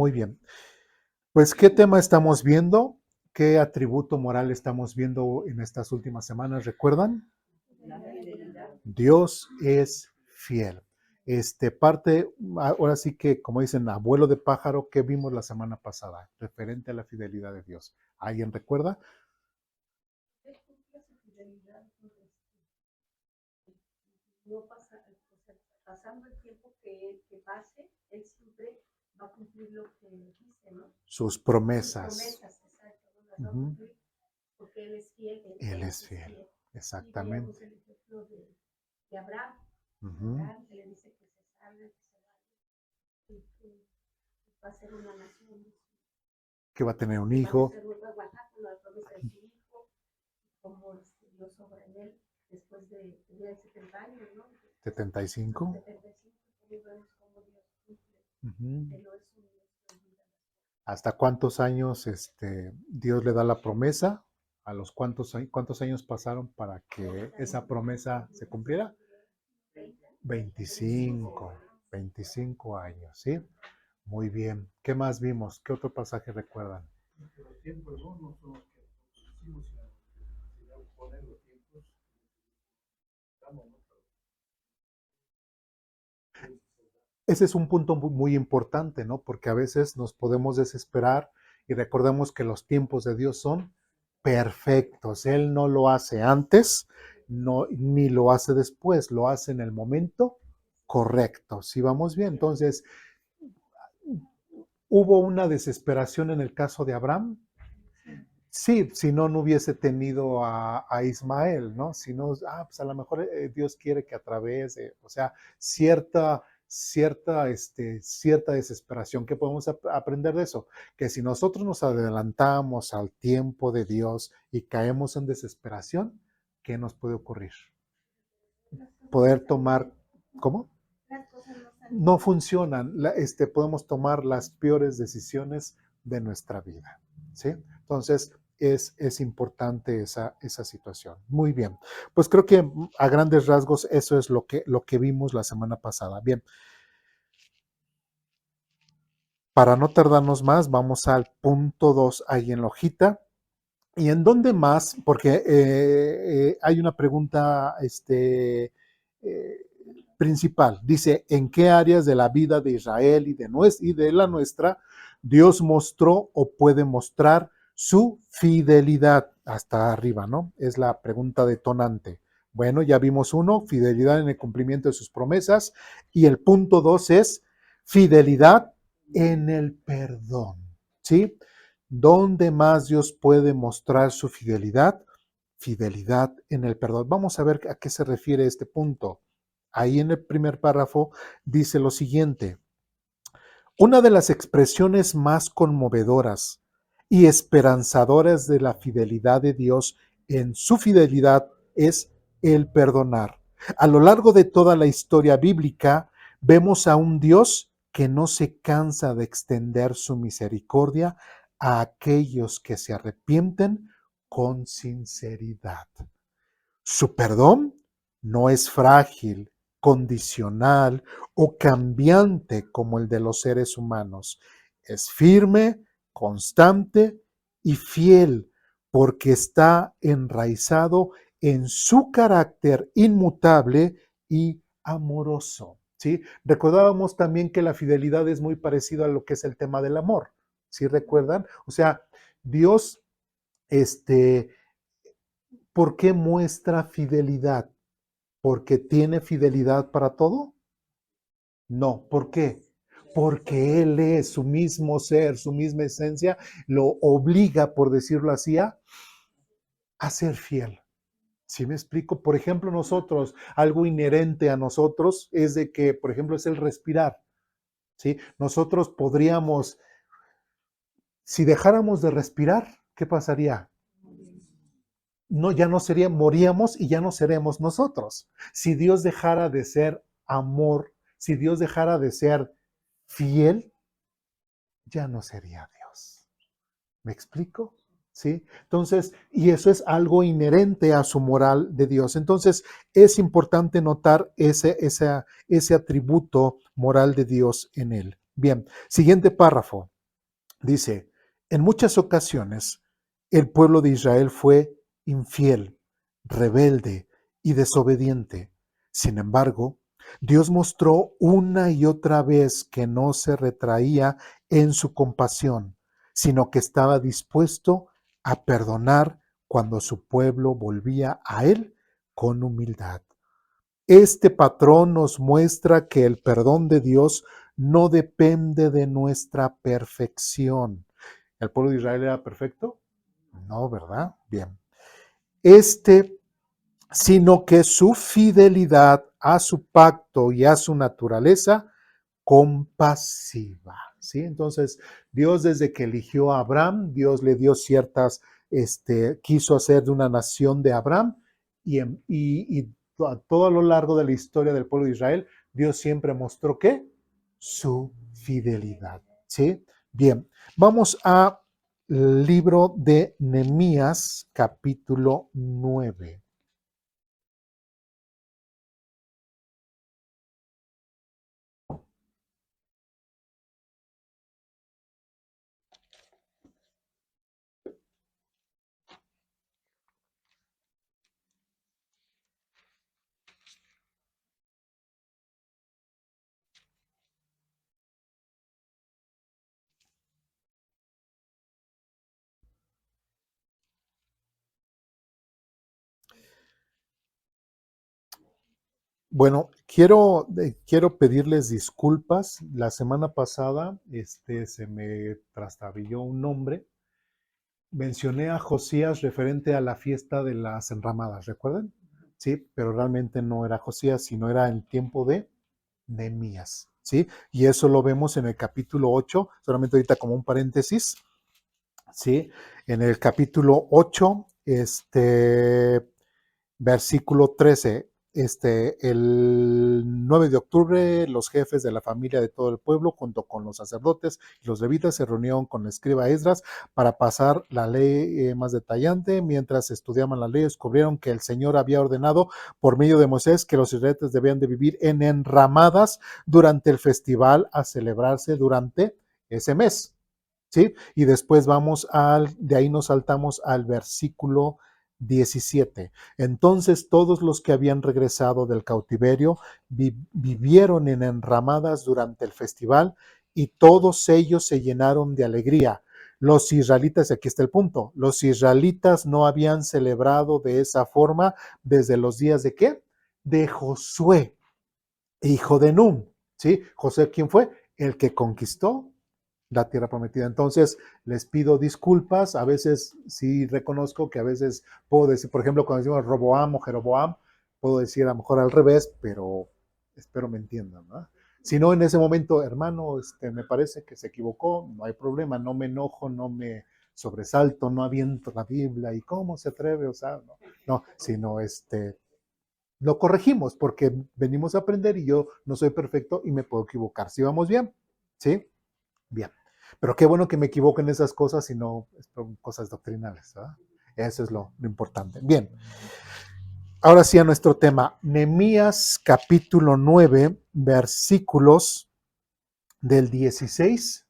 Muy bien. Pues, ¿qué tema estamos viendo? ¿Qué atributo moral estamos viendo en estas últimas semanas? ¿Recuerdan? Dios es fiel. Ahora sí que, como dicen, abuelo de pájaro, ¿qué vimos la semana pasada? Referente a la fidelidad de Dios. ¿Alguien recuerda? No pasa, o sea, pasando el tiempo que pase, él siempre va a cumplir lo que dice, ¿no? Sus promesas. Sus promesas, exacto, las va a Ujú. cumplir porque él es fiel. Él es fiel, Y veíamos exactamente. el ejemplo de Abraham. Ujú. Abraham, que le dice que se salve, que se vaya, y que va a ser una nación. Que va a tener un Va a hijo. ser una Oaxaca, la promesa de su hijo, como Dios obra en él después de tener 70 años, ¿no? 75. 75, y vemos cómo Dios cumple, Ujú. que no es un Dios que olvida. ¿Hasta cuántos años Dios le da la promesa? ¿A los cuántos años pasaron para que esa promesa se cumpliera? 25, 25 años, ¿sí? Muy bien. ¿Qué más vimos? ¿Qué otro pasaje recuerdan? Los tiempos no son los que pusimos, sino poner los tiempos. Ese es un punto muy importante, ¿no? Porque a veces nos podemos desesperar y recordemos que los tiempos de Dios son perfectos. Él no lo hace antes, no, ni lo hace después, lo hace en el momento correcto. ¿Sí vamos bien? Entonces, ¿hubo una desesperación en el caso de Abraham? Sí, si no, no hubiese tenido a Ismael, ¿no? Si no, pues a lo mejor Dios quiere que a través de, o sea, cierta desesperación. ¿Qué podemos aprender de eso? Que si nosotros nos adelantamos al tiempo de Dios y caemos en desesperación, ¿qué nos puede ocurrir? Poder tomar, ¿cómo? No funcionan. Podemos tomar las peores decisiones de nuestra vida, ¿sí? Entonces, es importante esa situación. Muy bien. Pues creo que a grandes rasgos eso es lo que vimos la semana pasada. Bien. Para no tardarnos más, vamos al punto 2 ahí en la hojita. ¿Y en dónde más? Porque hay una pregunta principal. Dice, ¿en qué áreas de la vida de Israel y de la nuestra Dios mostró o puede mostrar su fidelidad? Hasta arriba, ¿no? Es la pregunta detonante. Bueno, ya vimos uno, fidelidad en el cumplimiento de sus promesas. Y el punto 2 es fidelidad en el perdón, ¿sí? ¿Dónde más Dios puede mostrar su fidelidad? Fidelidad en el perdón. Vamos a ver a qué se refiere este punto. Ahí en el primer párrafo dice lo siguiente. Una de las expresiones más conmovedoras y esperanzadoras de la fidelidad de Dios en su fidelidad es el perdonar. A lo largo de toda la historia bíblica vemos a un Dios que no se cansa de extender su misericordia a aquellos que se arrepienten con sinceridad. Su perdón no es frágil, condicional o cambiante como el de los seres humanos. Es firme, constante y fiel porque está enraizado en su carácter inmutable y amoroso. ¿Sí? Recordábamos también que la fidelidad es muy parecida a lo que es el tema del amor. ¿Sí recuerdan? O sea, Dios, ¿por qué muestra fidelidad? ¿Porque tiene fidelidad para todo? No, ¿por qué? Porque Él es su mismo ser, su misma esencia, lo obliga, por decirlo así, a ser fiel. ¿Sí me explico? Por ejemplo, nosotros, algo inherente a nosotros es de que, por ejemplo, es el respirar. ¿Sí? Nosotros podríamos, si dejáramos de respirar, ¿qué pasaría? No, ya no sería, moríamos y ya no seremos nosotros. Si Dios dejara de ser amor, si Dios dejara de ser fiel, ya no sería Dios. ¿Me explico? ¿Sí? Entonces, y eso es algo inherente a su moral de Dios. Entonces, es importante notar ese atributo moral de Dios en él. Bien, siguiente párrafo. Dice, en muchas ocasiones el pueblo de Israel fue infiel, rebelde y desobediente. Sin embargo, Dios mostró una y otra vez que no se retraía en su compasión, sino que estaba dispuesto a perdonar cuando su pueblo volvía a Él con humildad. Este patrón nos muestra que el perdón de Dios no depende de nuestra perfección. ¿El pueblo de Israel era perfecto? No, ¿verdad? Bien. Sino que su fidelidad a su pacto y a su naturaleza compasiva. ¿Sí? Entonces, Dios desde que eligió a Abraham, Dios le dio quiso hacer de una nación de Abraham y a todo lo largo de la historia del pueblo de Israel, Dios siempre mostró ¿qué? Su fidelidad. ¿Sí? Bien, vamos al libro de Nehemías, capítulo 9. Bueno, quiero pedirles disculpas. La semana pasada se me trastabilló un nombre. Mencioné a Josías referente a la fiesta de las enramadas, ¿recuerdan? Sí, pero realmente no era Josías, sino era el tiempo de Nehemías, ¿sí? Y eso lo vemos en el capítulo 8, solamente ahorita como un paréntesis, ¿sí? En el capítulo 8, versículo 13, el 9 de octubre, los jefes de la familia de todo el pueblo, junto con los sacerdotes y los levitas, se reunieron con el escriba Esdras para pasar la ley más detallante. Mientras estudiaban la ley, descubrieron que el Señor había ordenado por medio de Moisés que los israelitas debían de vivir en enramadas durante el festival a celebrarse durante ese mes. ¿Sí? Y después de ahí nos saltamos al versículo 17. Entonces todos los que habían regresado del cautiverio vivieron en enramadas durante el festival y todos ellos se llenaron de alegría. Los israelitas, aquí está el punto, los israelitas no habían celebrado de esa forma desde los días de ¿qué? De Josué, hijo de Nun. ¿Sí? Josué, ¿quién fue? El que conquistó la tierra prometida. Entonces, les pido disculpas. A veces sí reconozco que a veces puedo decir, por ejemplo, cuando decimos Roboam o Jeroboam, puedo decir a lo mejor al revés, pero espero me entiendan, ¿no? Si no, en ese momento, hermano, me parece que se equivocó, no hay problema, no me enojo, no me sobresalto, no aviento la Biblia y cómo se atreve, o sea, no, sino lo corregimos porque venimos a aprender y yo no soy perfecto y me puedo equivocar. ¿Sí vamos bien? ¿Sí? Bien. Pero qué bueno que me equivoco en esas cosas y no son cosas doctrinales, ¿verdad? Eso es lo importante. Bien. Ahora sí a nuestro tema. Nehemías capítulo 9, versículos del 16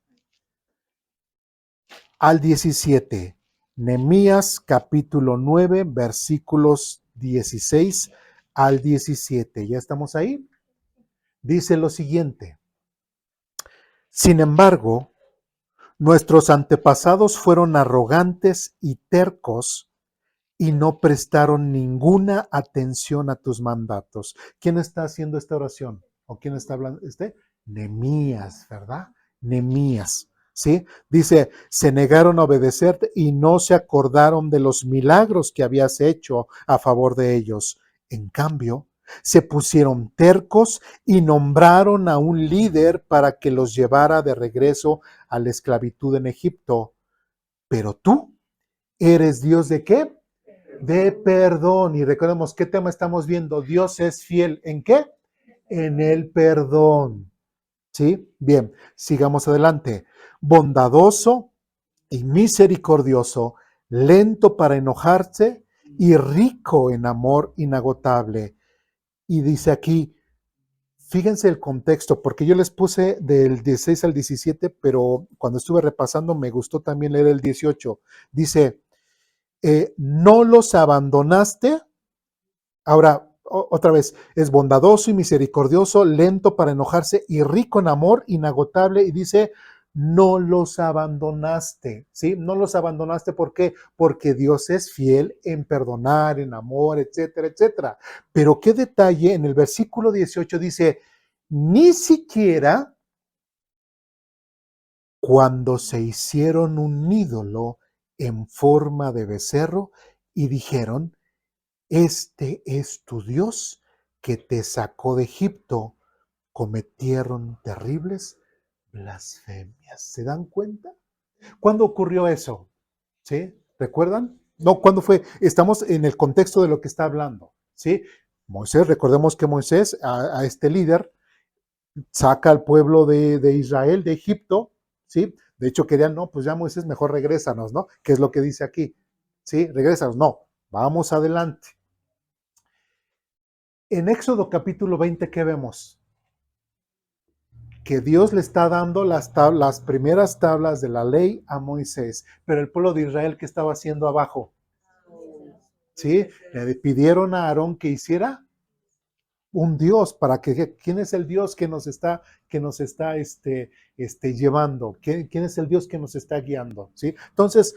al 17. Nehemías capítulo 9, versículos 16 al 17. ¿Ya estamos ahí? Dice lo siguiente. Sin embargo, nuestros antepasados fueron arrogantes y tercos y no prestaron ninguna atención a tus mandatos. ¿Quién está haciendo esta oración? ¿O quién está hablando? Nehemías, ¿verdad? Nehemías, ¿sí? Dice, se negaron a obedecerte y no se acordaron de los milagros que habías hecho a favor de ellos. En cambio, se pusieron tercos y nombraron a un líder para que los llevara de regreso a la esclavitud en Egipto. Pero tú eres Dios ¿de qué? De perdón. Y recordemos, ¿qué tema estamos viendo? Dios es fiel. ¿En qué? En el perdón. ¿Sí? Bien, sigamos adelante. Bondadoso y misericordioso, lento para enojarse y rico en amor inagotable. Y dice aquí, Fíjense el contexto, porque yo les puse del 16 al 17, pero cuando estuve repasando me gustó también leer el 18. Dice, no los abandonaste. Ahora, otra vez, es bondadoso y misericordioso, lento para enojarse y rico en amor, inagotable. Y dice, no los abandonaste, ¿sí? No los abandonaste, ¿por qué? Porque Dios es fiel en perdonar, en amor, etcétera, etcétera. Pero qué detalle, en el versículo 18 dice, ni siquiera cuando se hicieron un ídolo en forma de becerro y dijeron, este es tu Dios que te sacó de Egipto, cometieron terribles blasfemias. ¿Se dan cuenta? ¿Cuándo ocurrió eso? ¿Sí? ¿Recuerdan? No, ¿cuándo fue? Estamos en el contexto de lo que está hablando. ¿Sí? Moisés, recordemos que Moisés, a este líder, saca al pueblo de Israel, de Egipto, ¿sí? De hecho querían, no, pues ya Moisés, mejor regrésanos, ¿no? ¿Qué es lo que dice aquí? ¿Sí? Regrésanos, no, vamos adelante. En Éxodo capítulo 20, ¿qué vemos? Que Dios le está dando las primeras tablas de la ley a Moisés, pero el pueblo de Israel, ¿qué estaba haciendo abajo? ¿Sí? Le pidieron a Aarón que hiciera un Dios, para que, ¿quién es el Dios que nos está llevando? ¿Quién es el Dios que nos está guiando? ¿Sí? Entonces,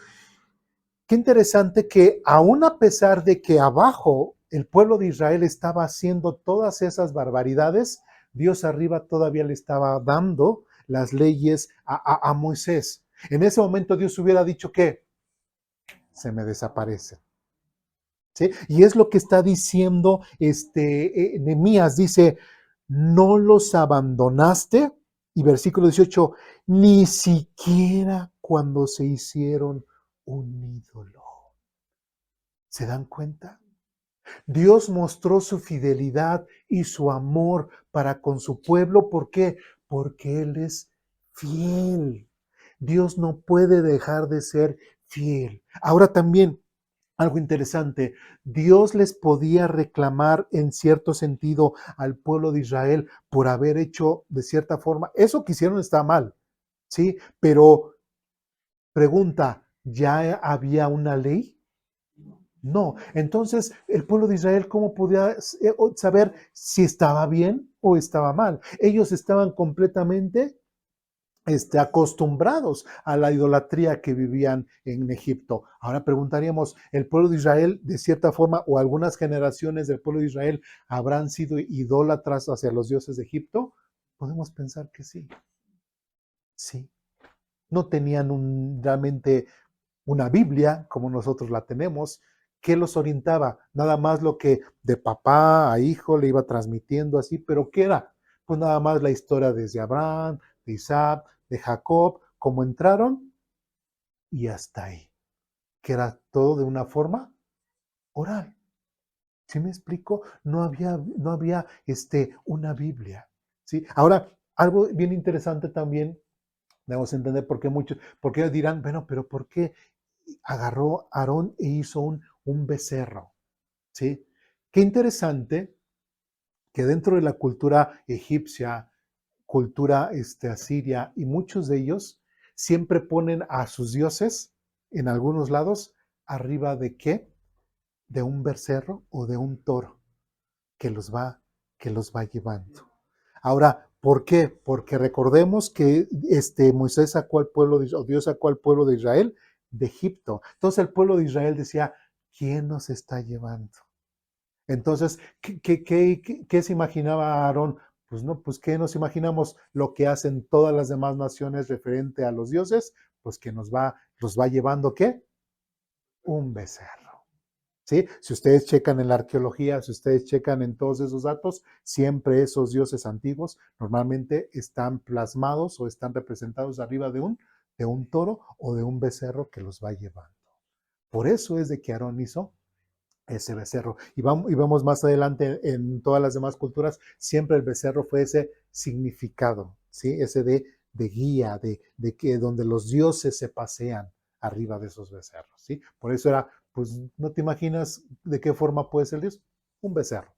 qué interesante que aún a pesar de que abajo el pueblo de Israel estaba haciendo todas esas barbaridades, Dios arriba todavía le estaba dando las leyes a Moisés. En ese momento Dios hubiera dicho que se me desaparece. ¿Sí? Y es lo que está diciendo Nehemías, dice, no los abandonaste, y versículo 18, ni siquiera cuando se hicieron un ídolo. ¿Se dan cuenta? Dios mostró su fidelidad y su amor para con su pueblo. ¿Por qué? Porque Él es fiel. Dios no puede dejar de ser fiel. Ahora también, algo interesante, Dios les podía reclamar en cierto sentido al pueblo de Israel por haber hecho de cierta forma, eso que hicieron está mal, ¿sí? Pero pregunta, ¿ya había una ley? No. Entonces, el pueblo de Israel, ¿cómo podía saber si estaba bien o estaba mal? Ellos estaban completamente acostumbrados a la idolatría que vivían en Egipto. Ahora preguntaríamos, ¿el pueblo de Israel, de cierta forma, o algunas generaciones del pueblo de Israel, habrán sido idólatras hacia los dioses de Egipto? Podemos pensar que sí. Sí. No tenían realmente una Biblia como nosotros la tenemos. ¿Qué los orientaba? Nada más lo que de papá a hijo le iba transmitiendo así, pero ¿qué era? Pues nada más la historia desde Abraham, de Isaac, de Jacob, cómo entraron y hasta ahí, que era todo de una forma oral. ¿Sí me explico? No había una Biblia. ¿Sí? Ahora, algo bien interesante también, debemos entender porque ellos dirán, bueno, pero ¿por qué agarró Aarón e hizo un becerro? ¿Sí? Qué interesante que dentro de la cultura egipcia, cultura asiria, y muchos de ellos siempre ponen a sus dioses en algunos lados arriba de qué? De un becerro o de un toro que los va, que los va llevando. Ahora, ¿por qué? Porque recordemos que Moisés sacó al pueblo, o Dios sacó al pueblo de Israel de Egipto. Entonces el pueblo de Israel decía, ¿quién nos está llevando? Entonces, ¿qué se imaginaba Aarón? Pues no, pues ¿qué nos imaginamos? Lo que hacen todas las demás naciones referente a los dioses, pues que los va llevando, ¿qué? Un becerro. ¿Sí? Si ustedes checan en la arqueología, si ustedes checan en todos esos datos, siempre esos dioses antiguos normalmente están plasmados o están representados arriba de un toro o de un becerro que los va llevando. Por eso es de que Aarón hizo ese becerro. Y vamos más adelante en todas las demás culturas, siempre el becerro fue ese significado, ¿sí? Ese de guía, de que donde los dioses se pasean arriba de esos becerros, ¿sí? Por eso era, pues, ¿no te imaginas de qué forma puede ser Dios? Un becerro.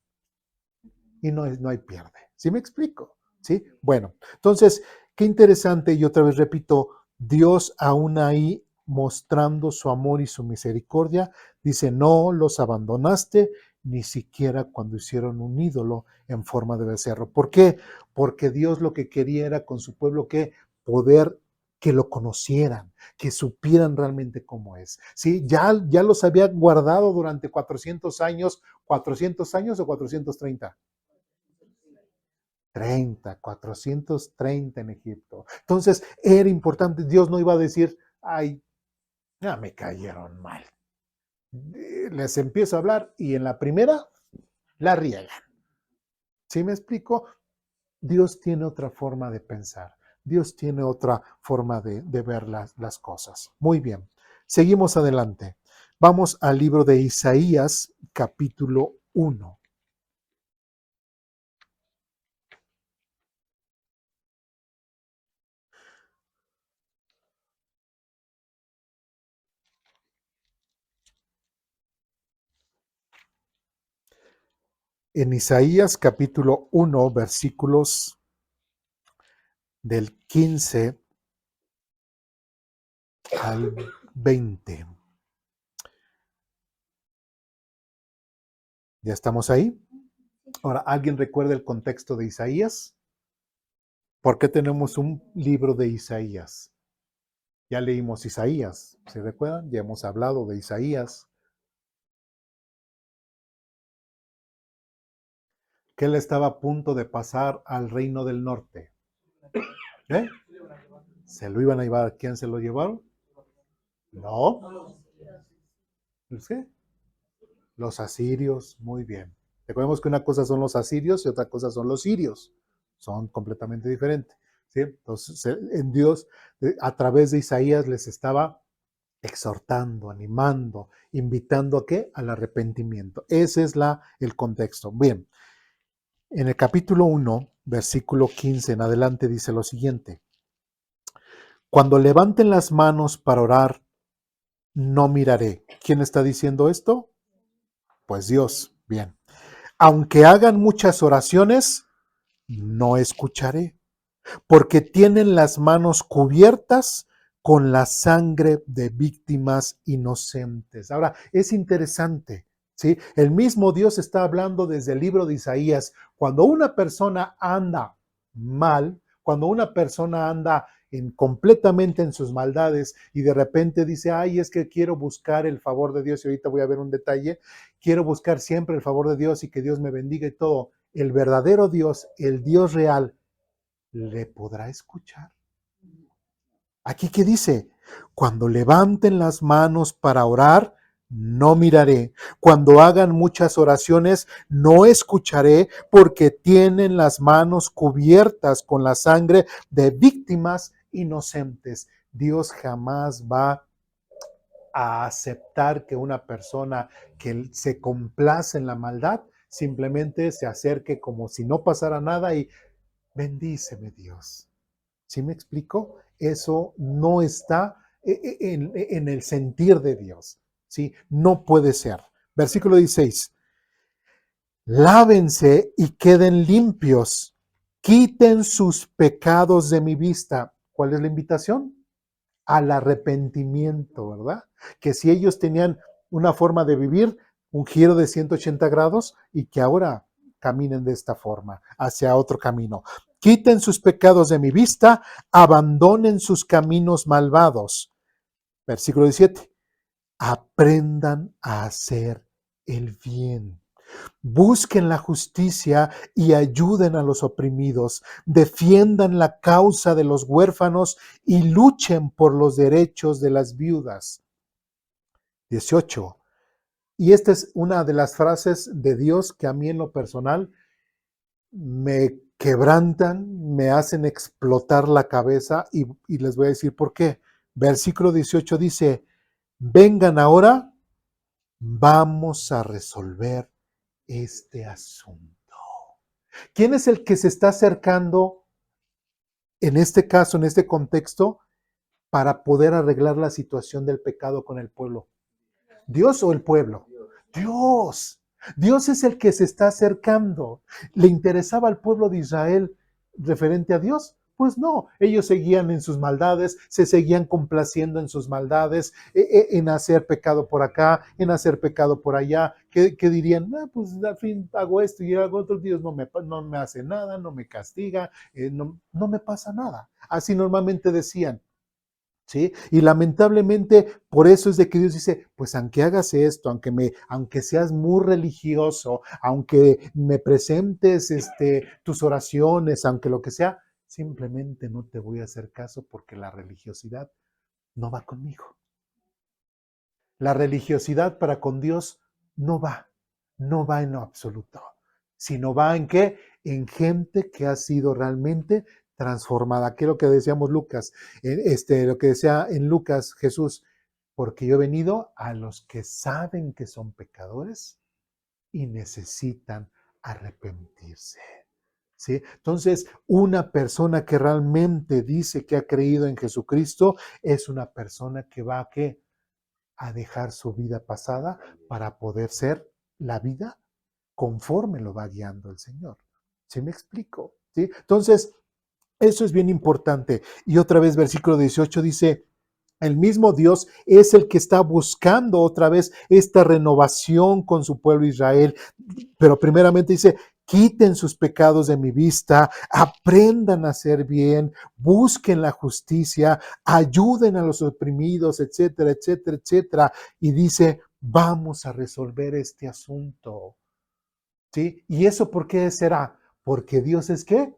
y no hay pierde. ¿Sí me explico? ¿Sí? Bueno, entonces, qué interesante, y otra vez repito, Dios aún ahí mostrando su amor y su misericordia, dice, no los abandonaste ni siquiera cuando hicieron un ídolo en forma de becerro. ¿Por qué? Porque Dios lo que quería era con su pueblo que poder que lo conocieran, que supieran realmente cómo es. ¿Sí? Ya los había guardado durante 400 años o 430. 430 en Egipto. Entonces era importante, Dios no iba a decir, ay, ya me cayeron mal. Les empiezo a hablar y en la primera la riegan. ¿Sí me explico? Dios tiene otra forma de pensar. Dios tiene otra forma de ver las cosas. Muy bien. Seguimos adelante. Vamos al libro de Isaías, capítulo 1. En Isaías, capítulo 1, versículos del 15 al 20. ¿Ya estamos ahí? Ahora, ¿alguien recuerda el contexto de Isaías? ¿Por qué tenemos un libro de Isaías? Ya leímos Isaías, ¿se recuerdan? Ya hemos hablado de Isaías. Que él estaba a punto de pasar al reino del norte. ¿Eh? ¿Se lo iban a llevar? ¿Quién se lo llevaron? No. ¿Los qué? Los asirios, muy bien. Recordemos que una cosa son los asirios y otra cosa son los sirios. Son completamente diferentes. ¿Sí? Entonces, en Dios, a través de Isaías, les estaba exhortando, animando, invitando a qué? Al arrepentimiento. Ese es el contexto. Bien, en el capítulo 1, versículo 15 en adelante dice lo siguiente. Cuando levanten las manos para orar, no miraré. ¿Quién está diciendo esto? Pues Dios. Bien. Aunque hagan muchas oraciones, no escucharé, porque tienen las manos cubiertas con la sangre de víctimas inocentes. Ahora, es interesante, ¿sí? El mismo Dios está hablando desde el libro de Isaías. Cuando una persona anda mal, cuando una persona anda completamente en sus maldades y de repente dice, ay, es que quiero buscar el favor de Dios, y ahorita voy a ver un detalle, quiero buscar siempre el favor de Dios y que Dios me bendiga y todo. El verdadero Dios, el Dios real, ¿le podrá escuchar? Aquí que dice, cuando levanten las manos para orar, no miraré. Cuando hagan muchas oraciones, no escucharé, porque tienen las manos cubiertas con la sangre de víctimas inocentes. Dios jamás va a aceptar que una persona que se complace en la maldad simplemente se acerque como si no pasara nada y bendíceme Dios. ¿Sí me explico? Eso no está en el sentir de Dios. ¿Sí? No puede ser. Versículo 16. Lávense y queden limpios. Quiten sus pecados de mi vista. ¿Cuál es la invitación? Al arrepentimiento, ¿verdad? Que si ellos tenían una forma de vivir, un giro de 180 grados y que ahora caminen de esta forma, hacia otro camino. Quiten sus pecados de mi vista, abandonen sus caminos malvados. Versículo 17. Aprendan a hacer el bien. Busquen la justicia y ayuden a los oprimidos. Defiendan la causa de los huérfanos y luchen por los derechos de las viudas. 18. Y esta es una de las frases de Dios que a mí en lo personal me quebrantan, me hacen explotar la cabeza y les voy a decir por qué. Versículo 18 dice, vengan ahora, vamos a resolver este asunto. ¿Quién es el que se está acercando en este caso, en este contexto, para poder arreglar la situación del pecado con el pueblo? ¿Dios o el pueblo? Dios. Dios es el que se está acercando. ¿Le interesaba al pueblo de Israel referente a Dios? Pues no, ellos seguían en sus maldades, se seguían complaciendo en sus maldades, en hacer pecado por acá, en hacer pecado por allá, que dirían, pues al fin hago esto y hago otro, Dios no me hace nada, no me castiga, no me pasa nada. Así normalmente decían. ¿Sí? Y lamentablemente por eso es de que Dios dice, pues aunque hagas esto, aunque seas muy religioso, aunque me presentes tus oraciones, aunque lo que sea, simplemente no te voy a hacer caso porque la religiosidad no va conmigo. La religiosidad para con Dios no va, no va en lo absoluto, sino va en qué? En gente que ha sido realmente transformada. ¿Qué es lo que decíamos Lucas? Lo que decía en Lucas Jesús, porque yo he venido a los que saben que son pecadores y necesitan arrepentirse. ¿Sí? Entonces, una persona que realmente dice que ha creído en Jesucristo es una persona que va a ¿qué? A dejar su vida pasada para poder ser la vida conforme lo va guiando el Señor. ¿Sí me explico? ¿Sí? Entonces, eso es bien importante. Y otra vez, versículo 18 dice, el mismo Dios es el que está buscando otra vez esta renovación con su pueblo Israel. Pero primeramente dice, quiten sus pecados de mi vista, aprendan a hacer bien, busquen la justicia, ayuden a los oprimidos, etcétera, etcétera, etcétera. Y dice, vamos a resolver este asunto. ¿Sí? ¿Y eso por qué será? Porque Dios es ¿qué?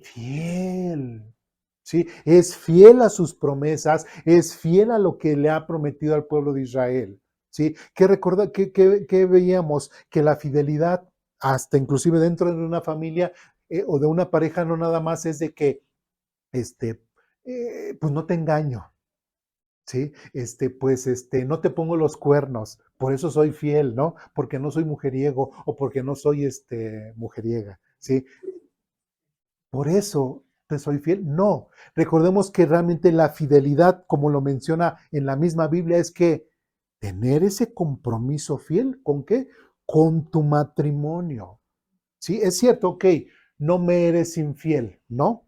Fiel. ¿Sí? Es fiel a sus promesas, es fiel a lo que le ha prometido al pueblo de Israel. ¿Sí? ¿Qué veíamos? Que la fidelidad, hasta inclusive dentro de una familia o de una pareja, no nada más es de que, pues no te engaño, ¿sí? No te pongo los cuernos, por eso soy fiel, ¿no? Porque no soy mujeriego o porque no soy, mujeriega, ¿sí? Por eso te soy fiel. No, recordemos que realmente la fidelidad, como lo menciona en la misma Biblia, es que tener ese compromiso fiel, ¿con qué? Con tu matrimonio. Sí, es cierto, ok, no me eres infiel, ¿no?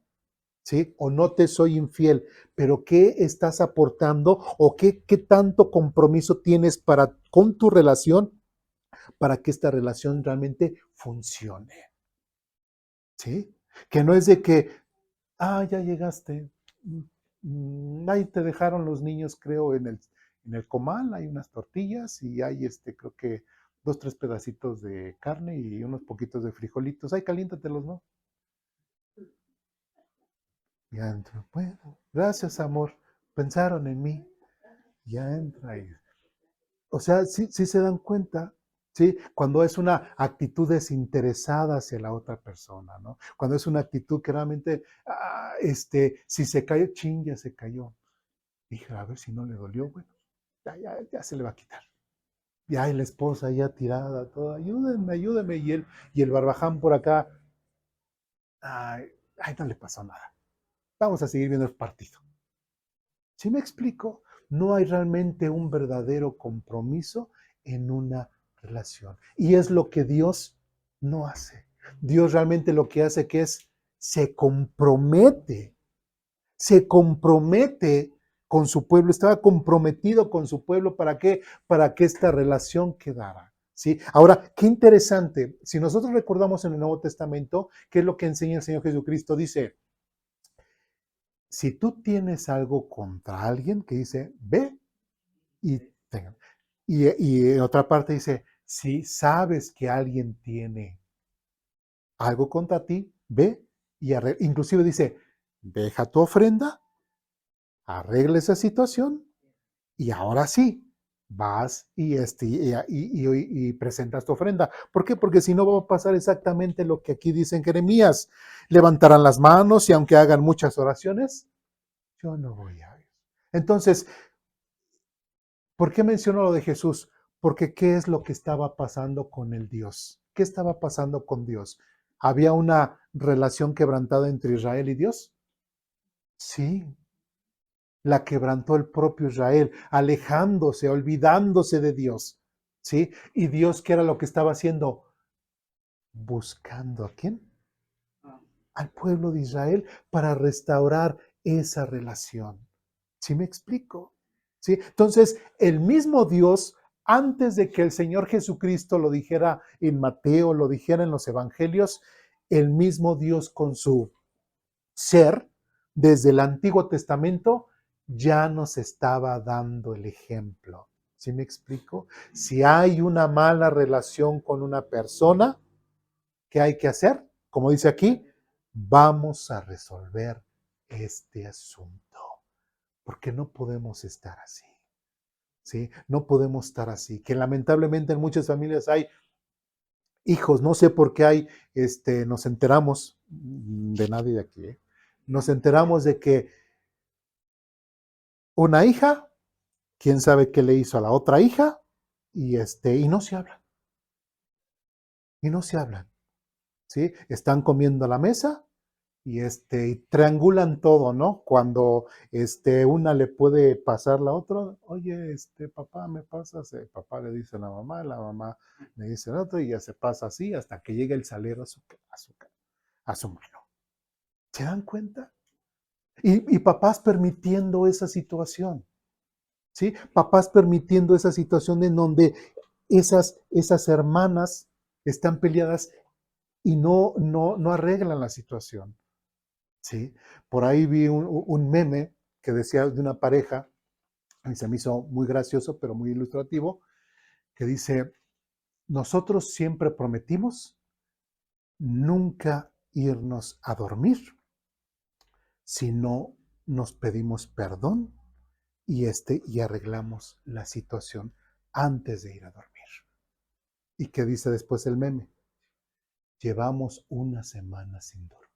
¿Sí? O no te soy infiel, pero ¿qué estás aportando o qué tanto compromiso tienes con tu relación para que esta relación realmente funcione? ¿Sí? Que no es de que, ya llegaste, ahí te dejaron los niños, creo, en el comal, hay unas tortillas y hay, creo que 2, 3 pedacitos de carne y unos poquitos de frijolitos, ay, caliéntatelos, ¿no? Ya entra, bueno, gracias amor, pensaron en mí, ya entra. O sea, sí se dan cuenta, ¿sí? Cuando es una actitud desinteresada hacia la otra persona, ¿no? Cuando es una actitud que realmente, si se cayó, ya se cayó. Dije, a ver si no le dolió, bueno, ya se le va a quitar. Ya y la esposa ya tirada, toda, ayúdenme, ayúdenme, y el barbaján por acá, no le pasó nada. Vamos a seguir viendo el partido. ¿Sí me explico? No hay realmente un verdadero compromiso en una relación. Y es lo que Dios no hace. Dios realmente lo que hace que es, se compromete con su pueblo, estaba comprometido con su pueblo, ¿para qué? Para que esta relación quedara. ¿Sí? Ahora, qué interesante, si nosotros recordamos en el Nuevo Testamento, ¿qué es lo que enseña el Señor Jesucristo? Dice, si tú tienes algo contra alguien, que dice, ve y tenga. Y en otra parte dice, si sabes que alguien tiene algo contra ti, ve y arregla. Inclusive dice, deja tu ofrenda, arregla esa situación y ahora sí, vas y presentas tu ofrenda. ¿Por qué? Porque si no va a pasar exactamente lo que aquí dice en Jeremías. Levantarán las manos y aunque hagan muchas oraciones, yo no voy a ir. Entonces, ¿por qué menciono lo de Jesús? Porque ¿qué es lo que estaba pasando con el Dios? ¿Qué estaba pasando con Dios? ¿Había una relación quebrantada entre Israel y Dios? Sí, la quebrantó el propio Israel, alejándose, olvidándose de Dios. ¿sí? Y Dios, ¿qué era lo que estaba haciendo? Buscando ¿a quién? Al pueblo de Israel para restaurar esa relación. ¿Sí me explico? ¿Sí? Entonces, el mismo Dios, antes de que el Señor Jesucristo lo dijera en Mateo, lo dijera en los evangelios, el mismo Dios con su ser, desde el Antiguo Testamento, ya nos estaba dando el ejemplo. ¿Sí me explico? Si hay una mala relación con una persona, ¿qué hay que hacer? Como dice aquí, vamos a resolver este asunto, porque no podemos estar así. ¿Sí? No podemos estar así, que lamentablemente en muchas familias hay hijos, no sé por qué hay, nos enteramos, de nadie de aquí, nos enteramos de que una hija, quién sabe qué le hizo a la otra hija, y no se hablan, y no se hablan, ¿sí? Están comiendo a la mesa, y triangulan todo, ¿no? Cuando una le puede pasar la otra, oye, papá, ¿me pasas? El papá le dice a la mamá le dice al otro, y ya se pasa así hasta que llega el salero a su mano. ¿Se dan cuenta? Y papás permitiendo esa situación, ¿sí? Papás permitiendo esa situación en donde esas hermanas están peleadas y no arreglan la situación. ¿Sí? Por ahí vi un meme que decía de una pareja, y se me hizo muy gracioso, pero muy ilustrativo, que dice, nosotros siempre prometimos nunca irnos a dormir si no nos pedimos perdón y arreglamos la situación antes de ir a dormir. ¿Y qué dice después el meme? Llevamos una semana sin dormir.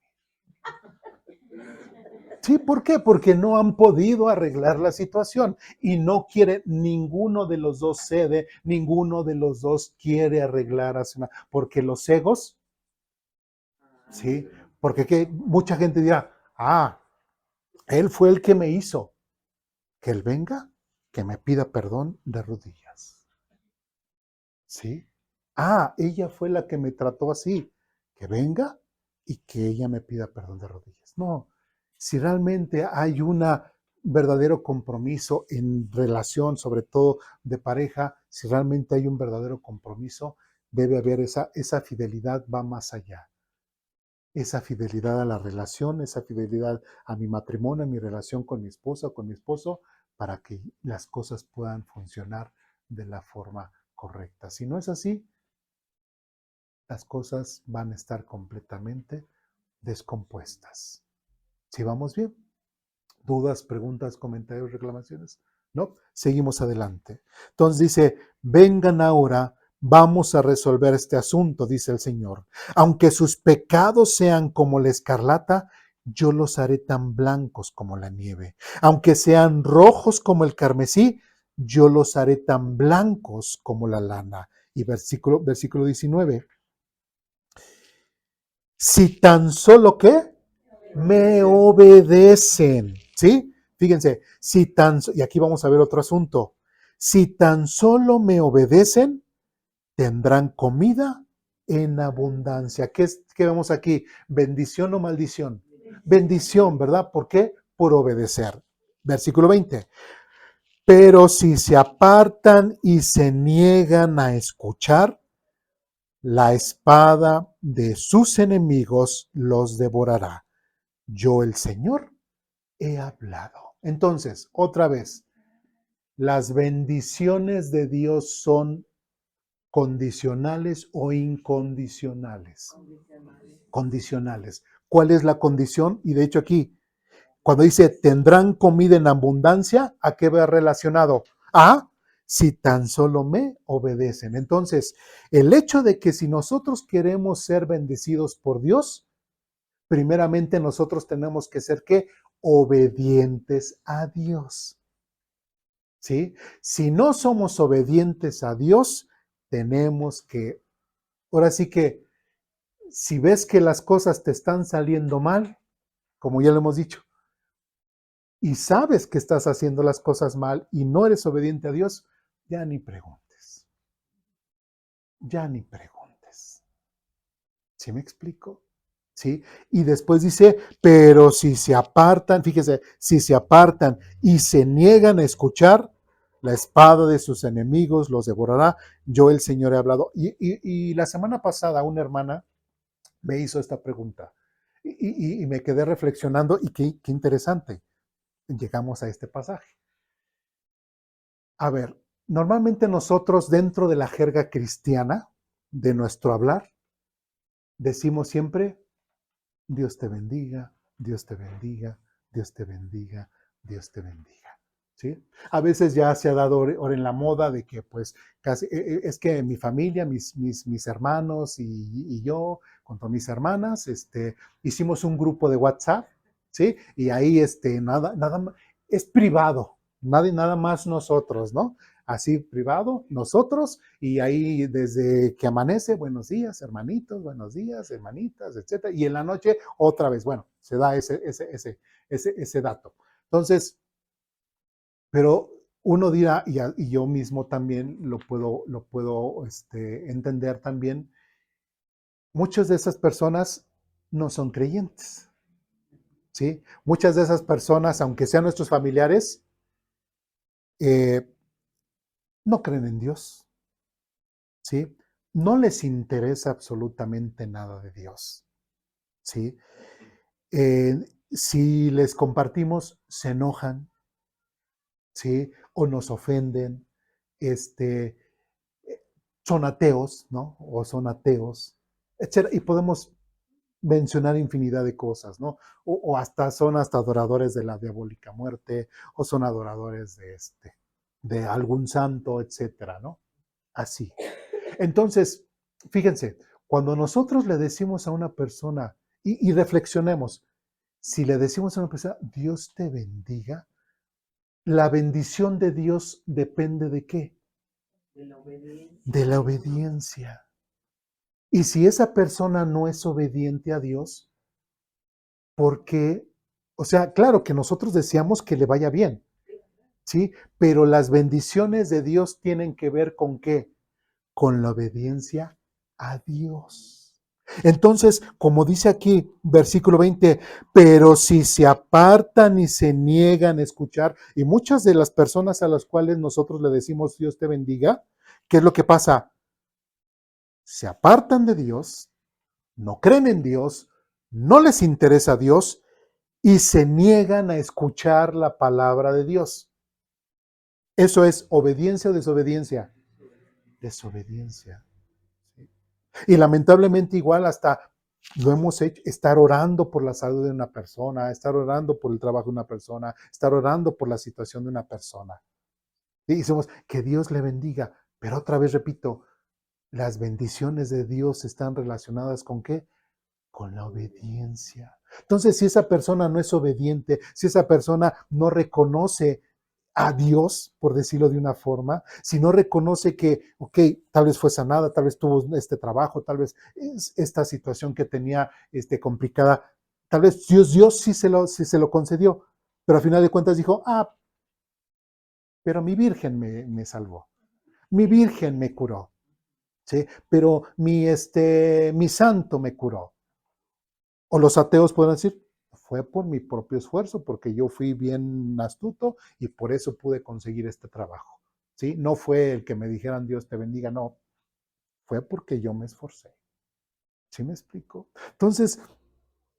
Sí, ¿por qué? Porque no han podido arreglar la situación y no quiere, ninguno de los dos cede, ninguno de los dos quiere arreglar, porque los egos, ¿sí? Porque mucha gente dirá, él fue el que me hizo, que él venga, que me pida perdón de rodillas, ¿sí? Ella fue la que me trató así, que venga y que ella me pida perdón de rodillas. No, si realmente hay un verdadero compromiso en relación, sobre todo de pareja, si realmente hay un verdadero compromiso, debe haber esa fidelidad, va más allá. Esa fidelidad a la relación, esa fidelidad a mi matrimonio, a mi relación con mi esposa o con mi esposo, para que las cosas puedan funcionar de la forma correcta. Si no es así, las cosas van a estar completamente descompuestas. ¿Sí vamos bien? ¿Dudas, preguntas, comentarios, reclamaciones? ¿No? Seguimos adelante. Entonces dice, vengan ahora, vamos a resolver este asunto, dice el Señor. Aunque sus pecados sean como la escarlata, yo los haré tan blancos como la nieve. Aunque sean rojos como el carmesí, yo los haré tan blancos como la lana. Y versículo 19. Si tan solo ¿qué? Me obedecen, ¿sí? Fíjense, y aquí vamos a ver otro asunto. Si tan solo me obedecen, tendrán comida en abundancia. ¿Qué vemos aquí? ¿Bendición o maldición? Bendición, ¿verdad? ¿Por qué? Por obedecer. Versículo 20. Pero si se apartan y se niegan a escuchar, la espada de sus enemigos los devorará. Yo, el Señor, he hablado. Entonces, otra vez, las bendiciones de Dios son condicionales o incondicionales. Condicionales. ¿Cuál es la condición? Y de hecho aquí, cuando dice tendrán comida en abundancia, ¿a qué va relacionado? Si tan solo me obedecen. Entonces, el hecho de que si nosotros queremos ser bendecidos por Dios, primeramente nosotros tenemos que ser ¿qué? Obedientes a Dios. ¿Sí? Si no somos obedientes a Dios, tenemos que, ahora sí que, si ves que las cosas te están saliendo mal, como ya lo hemos dicho, y sabes que estás haciendo las cosas mal y no eres obediente a Dios, ya ni preguntes. ya ni preguntes. ¿Sí me explico? ¿Sí? Y después dice, pero si se apartan, fíjese, si se apartan y se niegan a escuchar, la espada de sus enemigos los devorará. Yo el Señor he hablado. Y la semana pasada una hermana me hizo esta pregunta y me quedé reflexionando y qué interesante. Llegamos a este pasaje. A ver, normalmente nosotros dentro de la jerga cristiana, de nuestro hablar, decimos siempre, Dios te bendiga, Dios te bendiga, Dios te bendiga, Dios te bendiga. ¿Sí? A veces ya se ha dado ahora en la moda de que pues casi, es que mi familia, mis hermanos y yo, junto a mis hermanas, hicimos un grupo de WhatsApp, ¿sí? Y ahí nada, es privado, nada más nosotros, ¿no? Así privado, nosotros, y ahí desde que amanece, buenos días, hermanitos, buenos días, hermanitas, etcétera. Y en la noche, otra vez, bueno, se da ese dato. Entonces, pero uno dirá, y yo mismo también lo puedo entender también, muchas de esas personas no son creyentes, ¿sí? Muchas de esas personas, aunque sean nuestros familiares, eh, no creen en Dios, ¿sí? No les interesa absolutamente nada de Dios, ¿sí? Si les compartimos, se enojan, ¿sí? O nos ofenden, este, son ateos, ¿no? O son ateos, etcétera. Y podemos mencionar infinidad de cosas, ¿no? O hasta son hasta adoradores de la diabólica muerte, o son adoradores de algún santo, etcétera, ¿no? Así. Entonces, fíjense, cuando nosotros le decimos a una persona, y reflexionemos, si le decimos a una persona, Dios te bendiga, la bendición de Dios depende de qué? De la obediencia. De la obediencia. Y si esa persona no es obediente a Dios, ¿por qué? O sea, claro que nosotros deseamos que le vaya bien, ¿sí? Pero las bendiciones de Dios tienen que ver con qué? Con la obediencia a Dios. Entonces, como dice aquí, versículo 20, pero si se apartan y se niegan a escuchar, y muchas de las personas a las cuales nosotros le decimos Dios te bendiga, ¿qué es lo que pasa? Se apartan de Dios, no creen en Dios, no les interesa Dios y se niegan a escuchar la palabra de Dios. ¿Eso es obediencia o desobediencia? Desobediencia. Y lamentablemente igual hasta lo hemos hecho, estar orando por la salud de una persona, estar orando por el trabajo de una persona, estar orando por la situación de una persona. Y decimos, que Dios le bendiga, pero otra vez repito, las bendiciones de Dios están relacionadas con ¿qué? Con la obediencia. Entonces, si esa persona no es obediente, si esa persona no reconoce a Dios, por decirlo de una forma, si no reconoce que, ok, tal vez fue sanada, tal vez tuvo este trabajo, tal vez esta situación que tenía complicada, tal vez Dios sí se lo concedió, pero al final de cuentas dijo, pero mi virgen me salvó, mi virgen me curó, ¿sí? Pero mi santo me curó. O los ateos pueden decir, fue por mi propio esfuerzo, porque yo fui bien astuto y por eso pude conseguir este trabajo. ¿Sí? No fue el que me dijeran Dios te bendiga, no, fue porque yo me esforcé. ¿Sí me explico? Entonces,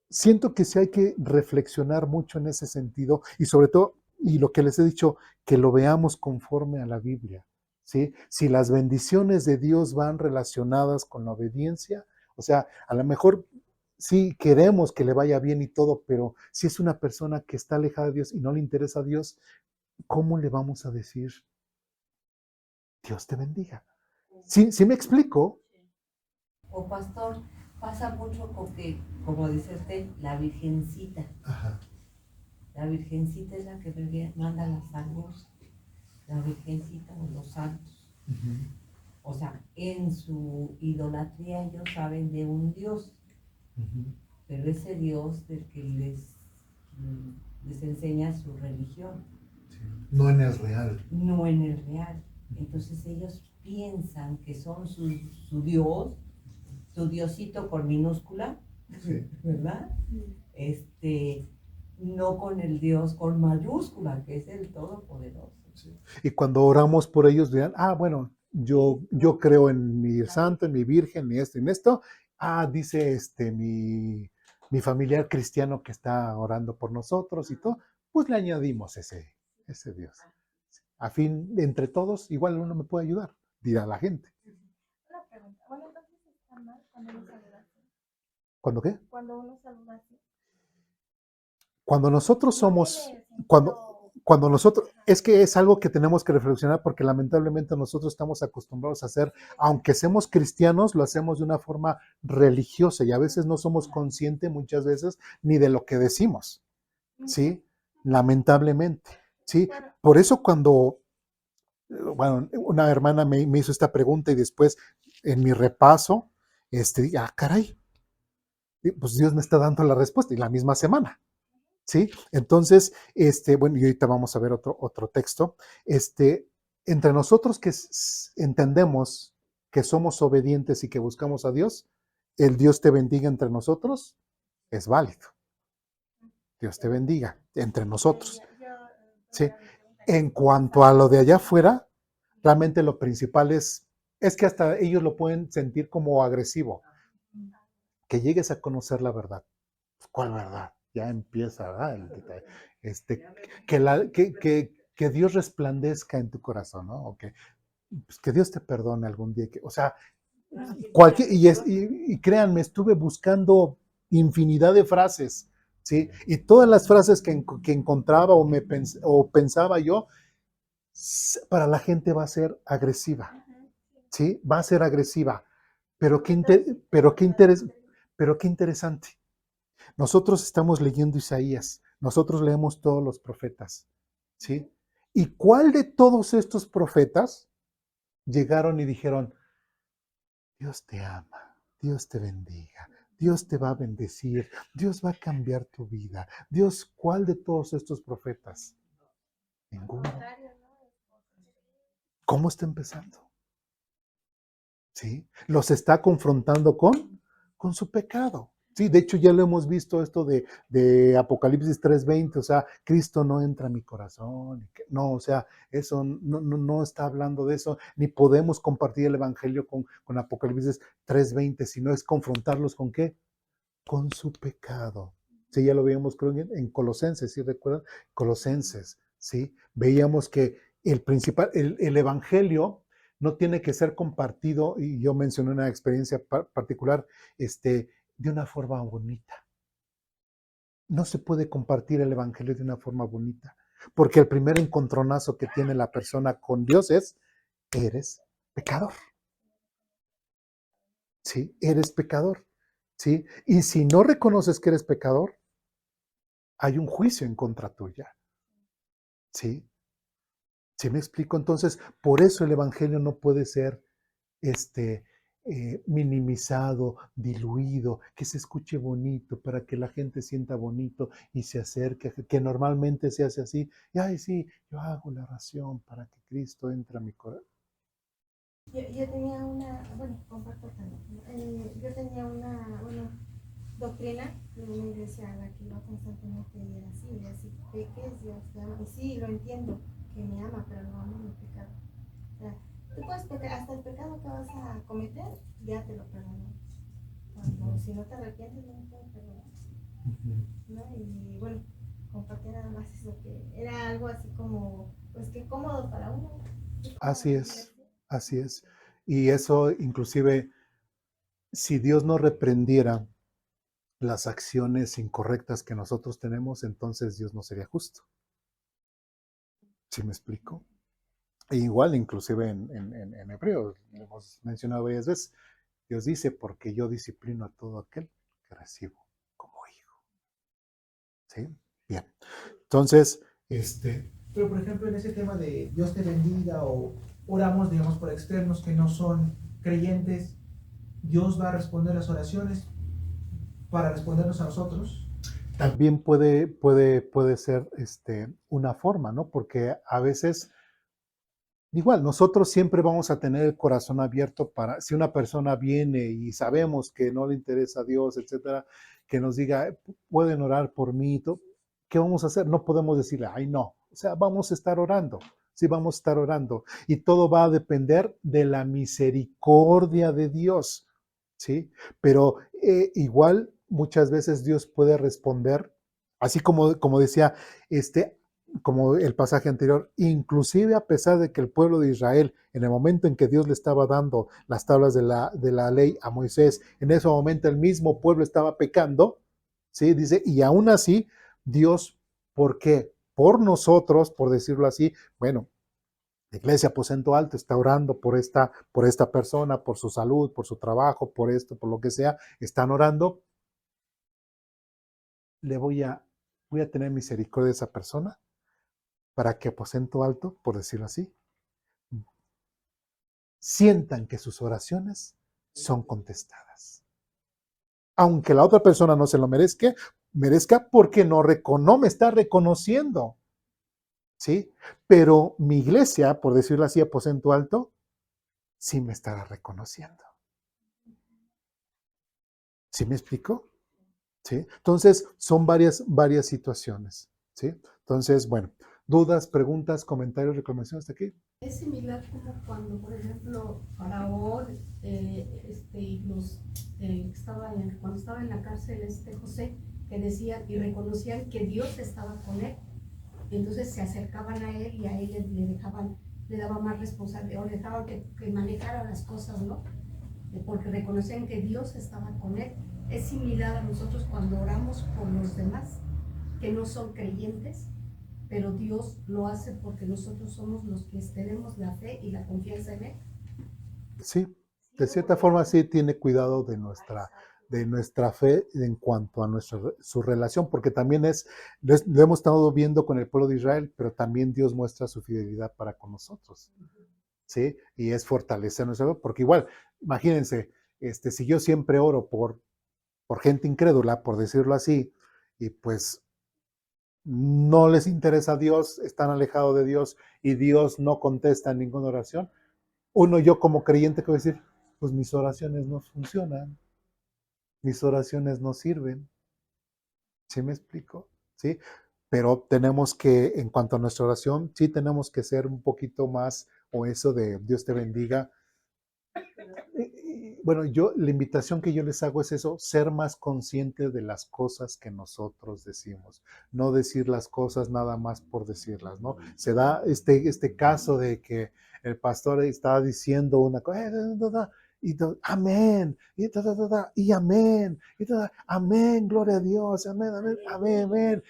siento que sí hay que reflexionar mucho en ese sentido y sobre todo, y lo que les he dicho, que lo veamos conforme a la Biblia. ¿Sí? Si las bendiciones de Dios van relacionadas con la obediencia, o sea, a lo mejor sí queremos que le vaya bien y todo, pero si es una persona que está alejada de Dios y no le interesa a Dios, ¿cómo le vamos a decir, Dios te bendiga? ¿Sí me explico? O pastor, pasa mucho con que, como dice usted, la virgencita. Ajá. La virgencita es la que manda la salud, la virgencita o los santos. Uh-huh. O sea, en su idolatría ellos saben de un Dios, Uh-huh. pero ese Dios del que les enseña su religión. Sí. No en el real. No en el real. Entonces ellos piensan que son su Dios, su Diosito con minúscula, Sí. ¿verdad? No con el Dios con mayúscula, que es el Todopoderoso. Y cuando oramos por ellos, dirán, bueno, yo creo en mi santo, en mi virgen, en esto. Dice mi familiar cristiano que está orando por nosotros y todo, pues le añadimos ese Dios. A fin, entre todos, igual uno me puede ayudar, dirá la gente. Una pregunta. Bueno, entonces está mal cuando uno saluda así. ¿Cuándo qué? Cuando uno saluda así. Cuando nosotros No somos, tiene sentido. cuando nosotros, es que es algo que tenemos que reflexionar porque lamentablemente nosotros estamos acostumbrados a hacer, aunque seamos cristianos, lo hacemos de una forma religiosa y a veces no somos conscientes muchas veces ni de lo que decimos, ¿sí? Lamentablemente, ¿sí? Por eso cuando, bueno, una hermana me hizo esta pregunta y después en mi repaso, caray, pues Dios me está dando la respuesta y la misma semana. ¿Sí? Entonces, bueno, y ahorita vamos a ver otro texto. Entre nosotros que entendemos que somos obedientes y que buscamos a Dios, el Dios te bendiga entre nosotros es válido. Dios te bendiga entre nosotros. ¿Sí? En cuanto a lo de allá afuera, realmente lo principal es que hasta ellos lo pueden sentir como agresivo. Que llegues a conocer la verdad. ¿Cuál verdad? Ya empieza, ¿verdad? Que Dios resplandezca en tu corazón, ¿no? Okay. Pues que Dios te perdone algún día. O sea, y créanme, estuve buscando infinidad de frases, ¿sí? Y todas las frases que encontraba o pensaba yo, para la gente va a ser agresiva, ¿sí? Va a ser agresiva. Pero qué interesante. Nosotros estamos leyendo Isaías, nosotros leemos todos los profetas, ¿sí? ¿Y cuál de todos estos profetas llegaron y dijeron, Dios te ama, Dios te bendiga, Dios te va a bendecir, Dios va a cambiar tu vida? Dios, ¿cuál de todos estos profetas? Ninguno. ¿Cómo está empezando? ¿Sí? Los está confrontando con su pecado. Sí, de hecho ya lo hemos visto esto de Apocalipsis 3:20, o sea, Cristo no entra a mi corazón. No, o sea, eso no está hablando de eso, ni podemos compartir el Evangelio con Apocalipsis 3:20, sino es confrontarlos ¿con qué? Con su pecado. Sí, ya lo veíamos creo en Colosenses, ¿sí recuerdan? Colosenses, ¿sí? Veíamos que el Evangelio no tiene que ser compartido, y yo mencioné una experiencia particular, de una forma bonita. No se puede compartir el Evangelio de una forma bonita, porque el primer encontronazo que tiene la persona con Dios es, eres pecador. ¿Sí? Eres pecador. ¿Sí? Y si no reconoces que eres pecador, hay un juicio en contra tuya. ¿Sí? ¿Sí me explico? Entonces, por eso el Evangelio no puede ser minimizado, diluido, que se escuche bonito, para que la gente sienta bonito y se acerque, que normalmente se hace así. Y, ay, sí, yo hago la oración para que Cristo entre a mi corazón. Yo tenía comparto también. Yo tenía una doctrina de una iglesia a la que iba constantemente y era así, peques, Dios te ama. Y sí, lo entiendo, que me ama, pero no ama mi pecado. O sea, tú puedes pecar, hasta el pecado que vas a cometer, ya te lo perdonamos. Si no te arrepientes, no te puedo perdonar. ¿No? Y bueno, compartí nada más eso, que era algo así como, pues qué cómodo para uno. Así es. Y eso inclusive, si Dios no reprendiera las acciones incorrectas que nosotros tenemos, entonces Dios no sería justo. ¿Sí me explico? E igual, inclusive en hebreo, hemos mencionado varias veces, Dios dice, porque yo disciplino a todo aquel que recibo como hijo. ¿Sí? Bien. Entonces, Pero por ejemplo, en ese tema de Dios te bendiga o oramos, digamos, por externos que no son creyentes, Dios va a responder las oraciones para respondernos a nosotros. También puede ser una forma, ¿no? Porque a veces igual, nosotros siempre vamos a tener el corazón abierto para, si una persona viene y sabemos que no le interesa a Dios, etcétera, que nos diga, pueden orar por mí, ¿qué vamos a hacer? No podemos decirle, ay, no. O sea, vamos a estar orando. Sí, vamos a estar orando. Y todo va a depender de la misericordia de Dios. ¿Sí? Pero igual muchas veces Dios puede responder, así como decía como el pasaje anterior, inclusive a pesar de que el pueblo de Israel, en el momento en que Dios le estaba dando las tablas de la ley a Moisés, en ese momento el mismo pueblo estaba pecando, ¿sí? Dice, y aún así, Dios, ¿por qué? Por nosotros, por decirlo así, bueno, la iglesia Aposento Alto está orando por esta persona, por su salud, por su trabajo, por esto, por lo que sea, están orando, voy a tener misericordia de esa persona para que Aposento Alto, por decirlo así, sientan que sus oraciones son contestadas. Aunque la otra persona no se lo merezca porque no me está reconociendo, ¿sí? Pero mi iglesia, por decirlo así, Aposento Alto, sí me estará reconociendo. ¿Sí me explico? ¿Sí? Entonces, son varias situaciones, ¿sí? Entonces, bueno, dudas, preguntas, comentarios, reclamaciones hasta aquí. Es similar como cuando, por ejemplo, Faraón cuando estaba en la cárcel José, que decían y reconocían que Dios estaba con él, y entonces se acercaban a él y a él le daban más responsabilidad, o le dejaban que manejara las cosas, ¿no? Porque reconocían que Dios estaba con él. Es similar a nosotros cuando oramos por los demás que no son creyentes, pero Dios lo hace porque nosotros somos los que tenemos la fe y la confianza en Él. Sí, de cierta forma sí tiene cuidado de nuestra fe en cuanto a su relación, porque también lo hemos estado viendo con el pueblo de Israel, pero también Dios muestra su fidelidad para con nosotros, ¿sí? Y es fortalecer nuestra fe, porque igual, imagínense, si yo siempre oro por gente incrédula, por decirlo así, y pues no les interesa a Dios, están alejados de Dios y Dios no contesta en ninguna oración, yo como creyente que voy a decir, pues mis oraciones no funcionan, mis oraciones no sirven. ¿Sí me explico? ¿Sí? Pero tenemos que, en cuanto a nuestra oración, sí tenemos que ser un poquito más, o eso de Dios te bendiga. Bueno, la invitación que yo les hago es eso, ser más conscientes de las cosas que nosotros decimos, no decir las cosas nada más por decirlas, ¿no? Se da este caso de que el pastor estaba diciendo una cosa, y amén, y amén, amén, gloria a Dios, amén, amén, amén, amén,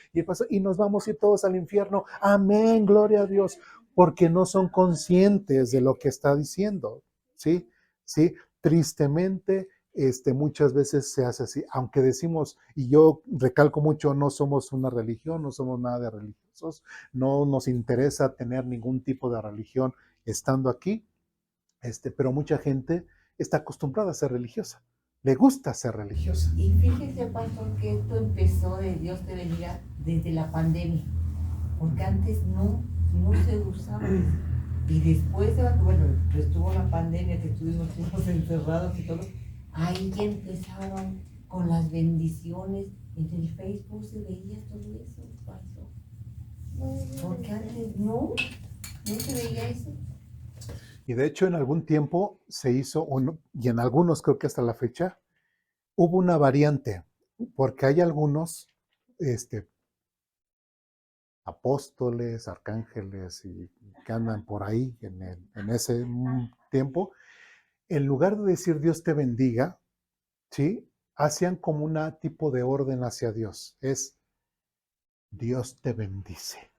y nos vamos a ir todos al infierno, amén, gloria a Dios, porque no son conscientes de lo que está diciendo, ¿sí? ¿Sí? Tristemente, muchas veces se hace así, aunque decimos, y yo recalco mucho, no somos una religión, no somos nada de religiosos, no nos interesa tener ningún tipo de religión estando aquí, pero mucha gente está acostumbrada a ser religiosa, le gusta ser religiosa. Y fíjese, pastor, que esto empezó de Dios te bendiga desde la pandemia, porque antes no se usaba. Y después de estuvo la pandemia, que estuvimos tiempos encerrados y todo, ahí ya empezaron con las bendiciones. En el Facebook se veía todo eso, pasó. Porque antes no se veía eso. Y de hecho en algún tiempo se hizo, y en algunos creo que hasta la fecha, hubo una variante, porque hay algunos apóstoles, arcángeles y que andan por ahí en ese tiempo, en lugar de decir Dios te bendiga, ¿sí? Hacían como una tipo de orden hacia Dios. Es Dios te bendice.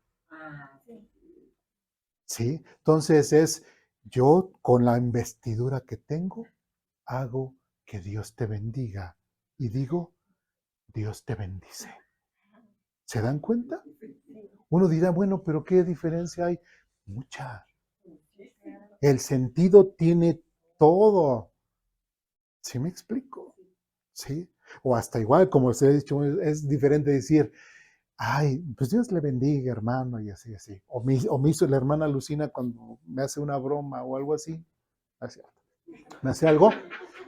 ¿Sí? Entonces yo con la investidura que tengo, hago que Dios te bendiga y digo, Dios te bendice. ¿Se dan cuenta? Uno dirá, bueno, pero ¿qué diferencia hay? Mucha. El sentido tiene todo. ¿Sí me explico? ¿Sí? O hasta igual, como se ha dicho, es diferente decir, Ay, pues Dios le bendiga, hermano, y así, así. O me hizo la hermana Lucina cuando me hace una broma o algo así. Así, me hace algo.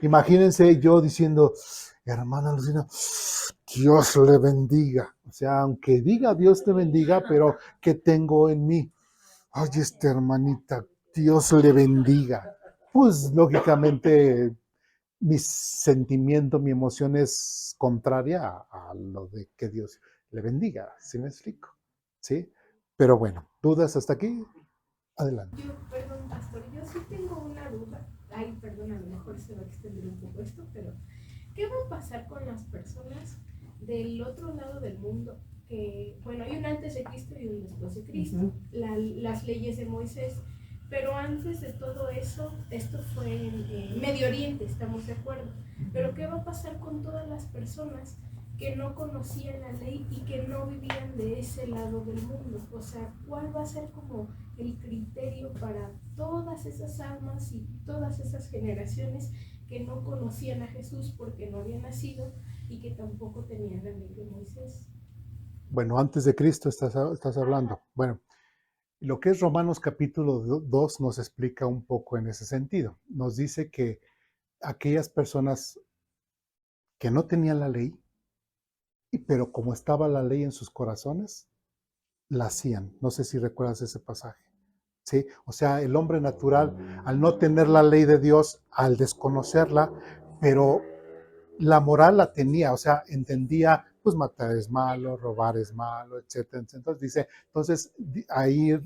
Imagínense yo diciendo, hermana Lucina, Dios le bendiga. O sea, aunque diga Dios te bendiga, pero ¿qué tengo en mí? Ay, esta hermanita, Dios le bendiga. Pues lógicamente mi sentimiento, mi emoción es contraria a lo de que Dios le bendiga, ¿sí me explico? ¿Sí? Pero bueno, ¿dudas hasta aquí? Adelante. Yo, perdón, pastor, yo sí tengo una duda. Ay, perdón, a lo mejor se va a extender un poco esto, pero ¿qué va a pasar con las personas del otro lado del mundo? Que, bueno, hay un antes de Cristo y un después de Cristo. Las leyes de Moisés. Pero antes de todo eso, esto fue en Medio Oriente, estamos de acuerdo. Pero ¿qué va a pasar con todas las personas que no conocían la ley y que no vivían de ese lado del mundo? O sea, ¿cuál va a ser como el criterio para todas esas almas y todas esas generaciones que no conocían a Jesús porque no habían nacido y que tampoco tenían la ley de Moisés? Bueno, antes de Cristo estás hablando. Bueno, lo que es Romanos capítulo 2 nos explica un poco en ese sentido. Nos dice que aquellas personas que no tenían la ley, pero como estaba la ley en sus corazones, la hacían. No sé si recuerdas ese pasaje. ¿Sí? O sea, el hombre natural, al no tener la ley de Dios, al desconocerla, pero la moral la tenía, o sea, entendía, pues matar es malo, robar es malo, etcétera. Entonces dice, entonces ahí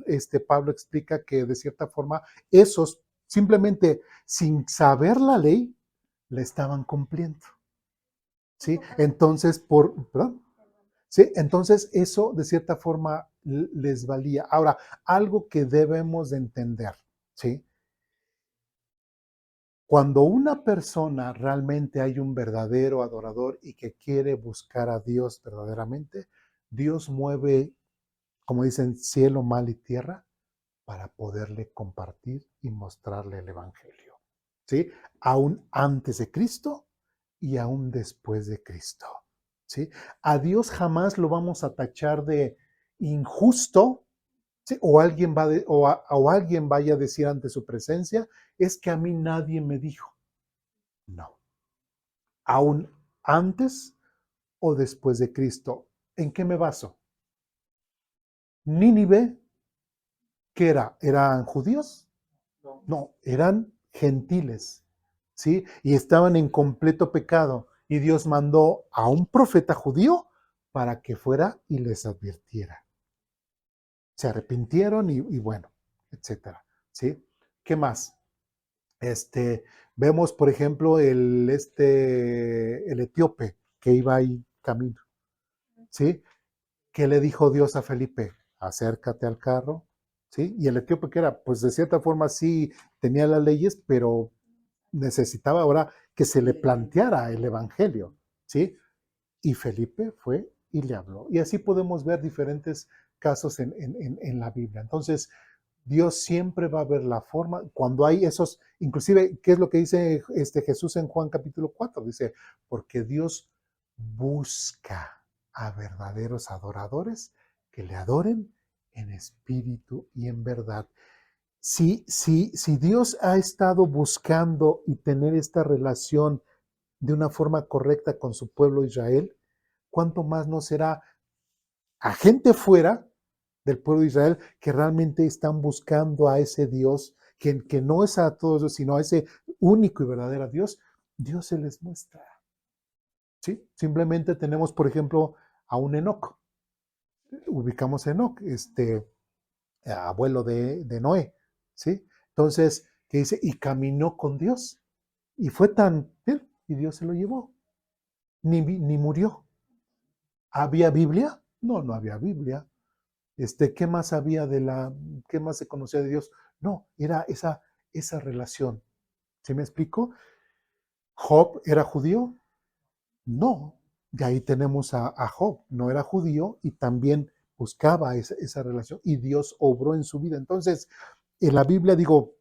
Pablo explica que de cierta forma esos simplemente sin saber la ley la estaban cumpliendo. ¿Sí? Entonces, ¿perdón? ¿Sí? Entonces eso de cierta forma les valía. Ahora, algo que debemos de entender, ¿sí? Cuando una persona realmente hay un verdadero adorador y que quiere buscar a Dios verdaderamente, Dios mueve, como dicen, cielo, mal y tierra para poderle compartir y mostrarle el Evangelio, ¿sí? Aún antes de Cristo y aún después de Cristo, ¿sí? A Dios jamás lo vamos a tachar de injusto, ¿sí? O alguien vaya a decir ante su presencia, es que a mí nadie me dijo. No. Aún antes o después de Cristo. ¿En qué me baso? Nínive, ¿qué era? ¿Eran judíos? No, eran gentiles, ¿sí? Y estaban en completo pecado. Y Dios mandó a un profeta judío para que fuera y les advirtiera. Se arrepintieron y bueno, etcétera, ¿sí? ¿Qué más? Vemos, por ejemplo, el etíope que iba ahí camino, ¿sí? ¿Qué le dijo Dios a Felipe? Acércate al carro, ¿sí? Y el etíope que era, pues de cierta forma sí tenía las leyes, pero necesitaba ahora que se le planteara el evangelio, ¿sí? Y Felipe fue y le habló. Y así podemos ver diferentes casos en la Biblia. Entonces, Dios siempre va a ver la forma, cuando hay esos, inclusive, ¿qué es lo que dice Jesús en Juan capítulo 4? Dice, porque Dios busca a verdaderos adoradores que le adoren en espíritu y en verdad. Si Dios ha estado buscando y tener esta relación de una forma correcta con su pueblo Israel, ¿cuánto más no será a gente fuera del pueblo de Israel que realmente están buscando a ese Dios, que no es a todos, sino a ese único y verdadero Dios? Dios se les muestra. ¿Sí? Simplemente tenemos, por ejemplo, a un Enoc. Ubicamos a Enoc, abuelo de Noé. ¿Sí? Entonces, que dice, y caminó con Dios. Y fue tan bien, y Dios se lo llevó. Ni murió. ¿Había Biblia? No, no había Biblia. ¿Qué más había qué más se conocía de Dios? No, era esa relación. ¿Sí me explico? ¿Job era judío? No. De ahí tenemos a Job. No era judío y también buscaba esa relación y Dios obró en su vida. Entonces, en la Biblia, digo,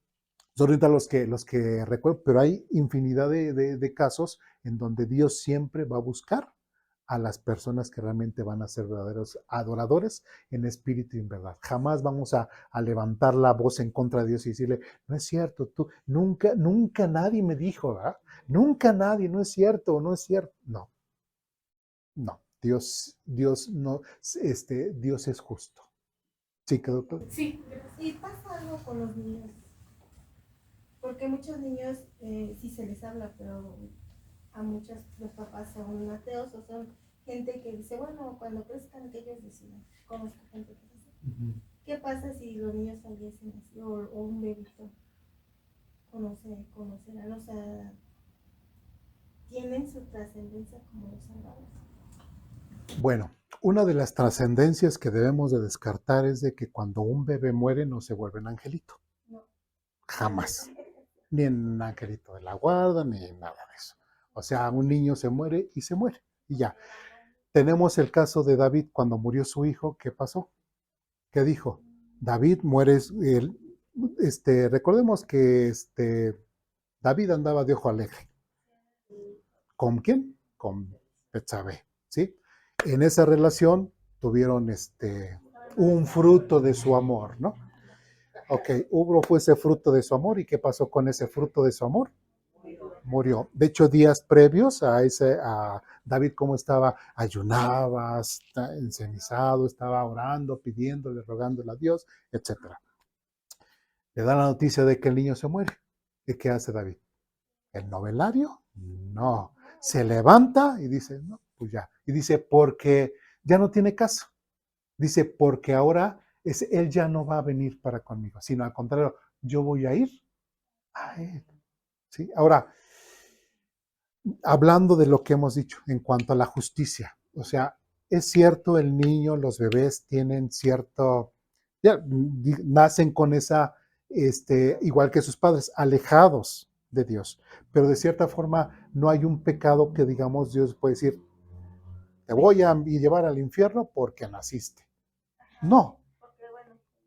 son ahorita los que recuerdo, pero hay infinidad de casos en donde Dios siempre va a buscar a las personas que realmente van a ser verdaderos adoradores en espíritu y en verdad. Jamás vamos a levantar la voz en contra de Dios y decirle, no es cierto, tú, nunca nadie me dijo, ¿verdad? Nunca nadie, no es cierto, no es cierto. No, no, Dios no, Dios es justo. ¿Sí quedó claro? Sí, Y pasa algo con los niños, porque muchos niños sí se les habla, pero a muchos los papás son ateos o son gente que dice, bueno, cuando crezcan que ellos decidan. Conozco gente que dice, ¿qué pasa si los niños fallecen así o un bebito conocerán? O sea, tienen su trascendencia como los salvados. Bueno, una de las trascendencias que debemos de descartar es de que cuando un bebé muere no se vuelve un angelito. No. Jamás. Ni en angelito de la guarda, ni nada de eso. O sea, un niño se muere y se muere. Y ya. Tenemos el caso de David cuando murió su hijo. ¿Qué pasó? ¿Qué dijo? David muere. Recordemos que David andaba de ojo alegre. ¿Con quién? Con Betsabé, ¿sí? En esa relación tuvieron un fruto de su amor, ¿no? Ok, fue ese fruto de su amor. ¿Y qué pasó con ese fruto de su amor? Murió. De hecho, días previos a David, ¿cómo estaba? Ayunaba, encenizado, estaba orando, pidiéndole, rogándole a Dios, etc. Le da la noticia de que el niño se muere. ¿Y qué hace David? ¿El novelario? No. Se levanta y dice, no, pues ya. Y dice, porque ya no tiene caso. Dice, porque ahora él ya no va a venir para conmigo, sino al contrario, yo voy a ir a él. ¿Sí? Ahora, hablando de lo que hemos dicho en cuanto a la justicia, o sea, es cierto, el niño, los bebés tienen cierto, ya, nacen con esa, igual que sus padres, alejados de Dios, pero de cierta forma no hay un pecado que digamos Dios puede decir, te voy a llevar al infierno porque naciste. No,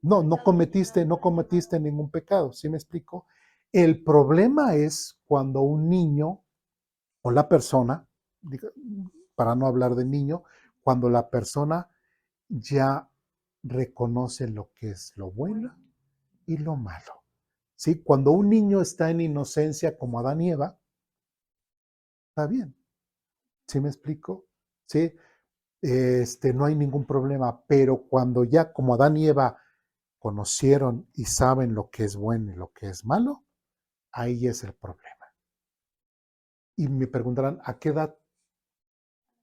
no cometiste ningún pecado, ¿sí me explico? El problema es cuando un niño o la persona, para no hablar de niño, cuando la persona ya reconoce lo que es lo bueno y lo malo. ¿Sí? Cuando un niño está en inocencia como Adán y Eva, está bien. ¿Sí me explico? ¿Sí? No hay ningún problema, pero cuando ya como Adán y Eva conocieron y saben lo que es bueno y lo que es malo, ahí es el problema. Y me preguntarán, ¿a qué edad?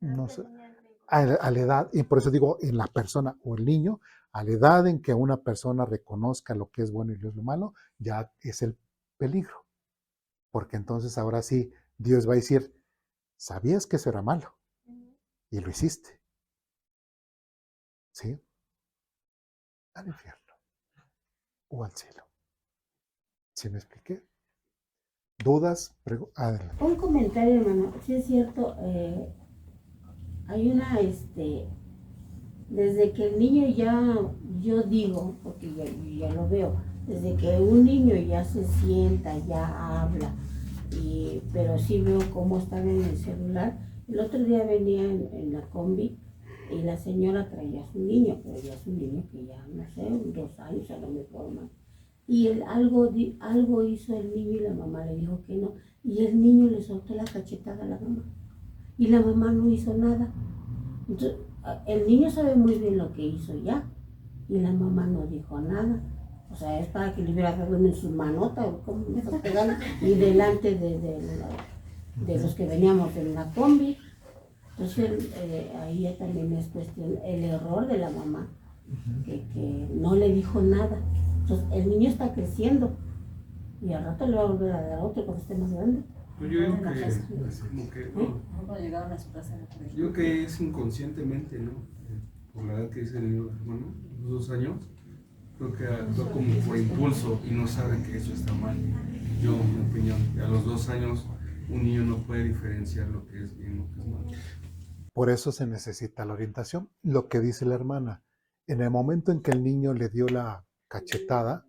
No sé, a la edad, y por eso digo, en la persona o el niño, a la edad en que una persona reconozca lo que es bueno y lo que es lo malo, ya es el peligro. Porque entonces ahora sí, Dios va a decir, sabías que eso era malo y lo hiciste. ¿Sí? Al infierno o al cielo. ¿Sí me expliqué? ¿Dudas? Adelante. Un comentario, hermano. Sí es cierto, hay una, desde que el niño ya, yo digo, porque ya lo veo, desde que un niño ya se sienta, ya habla, pero sí veo cómo están en el celular. El otro día venía en la combi y la señora traía a su niño, pero ya es un niño que ya, no sé, 2 años a lo mejor más. Y algo hizo el niño y la mamá le dijo que no. Y el niño le soltó la cachetada a la mamá. Y la mamá no hizo nada. Entonces, el niño sabe muy bien lo que hizo ya. Y la mamá no dijo nada. O sea, es para que le hubiera dado en su manota, como me está pegando, y delante de los que veníamos en la combi. Entonces, ahí ya también es cuestión, el error de la mamá, que no le dijo nada. Entonces, el niño está creciendo y al rato le va a volver a dar otro cuando esté más grande. Yo digo yo creo que es inconscientemente, ¿no? Por la edad que dice el niño, hermano, los 2 años, creo que actúa como por impulso y no sabe que eso está mal. Yo, en mi opinión, a los 2 años un niño no puede diferenciar lo que es bien y lo que es malo. Por eso se necesita la orientación. Lo que dice la hermana, en el momento en que el niño le dio la cachetada,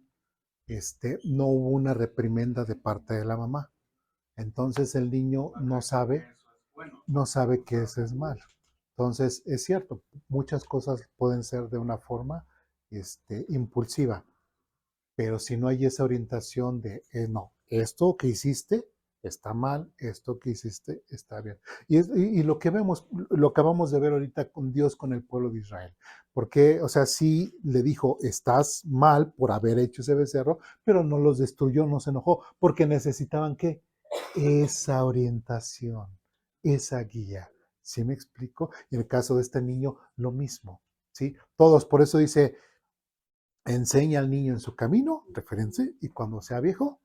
no hubo una reprimenda de parte de la mamá. Entonces el niño no sabe que eso es malo. Entonces, es cierto, muchas cosas pueden ser de una forma impulsiva, pero si no hay esa orientación de, no, esto que hiciste está mal, esto que hiciste está bien. Y lo que vemos, lo acabamos de ver ahorita con Dios, con el pueblo de Israel. Porque, o sea, sí le dijo, estás mal por haber hecho ese becerro, pero no los destruyó, no se enojó, porque necesitaban ¿qué? Esa orientación, esa guía. ¿Sí me explico? Y en el caso de este niño, lo mismo. ¿Sí? Todos, por eso dice, enseña al niño en su camino, referencia, y cuando sea viejo,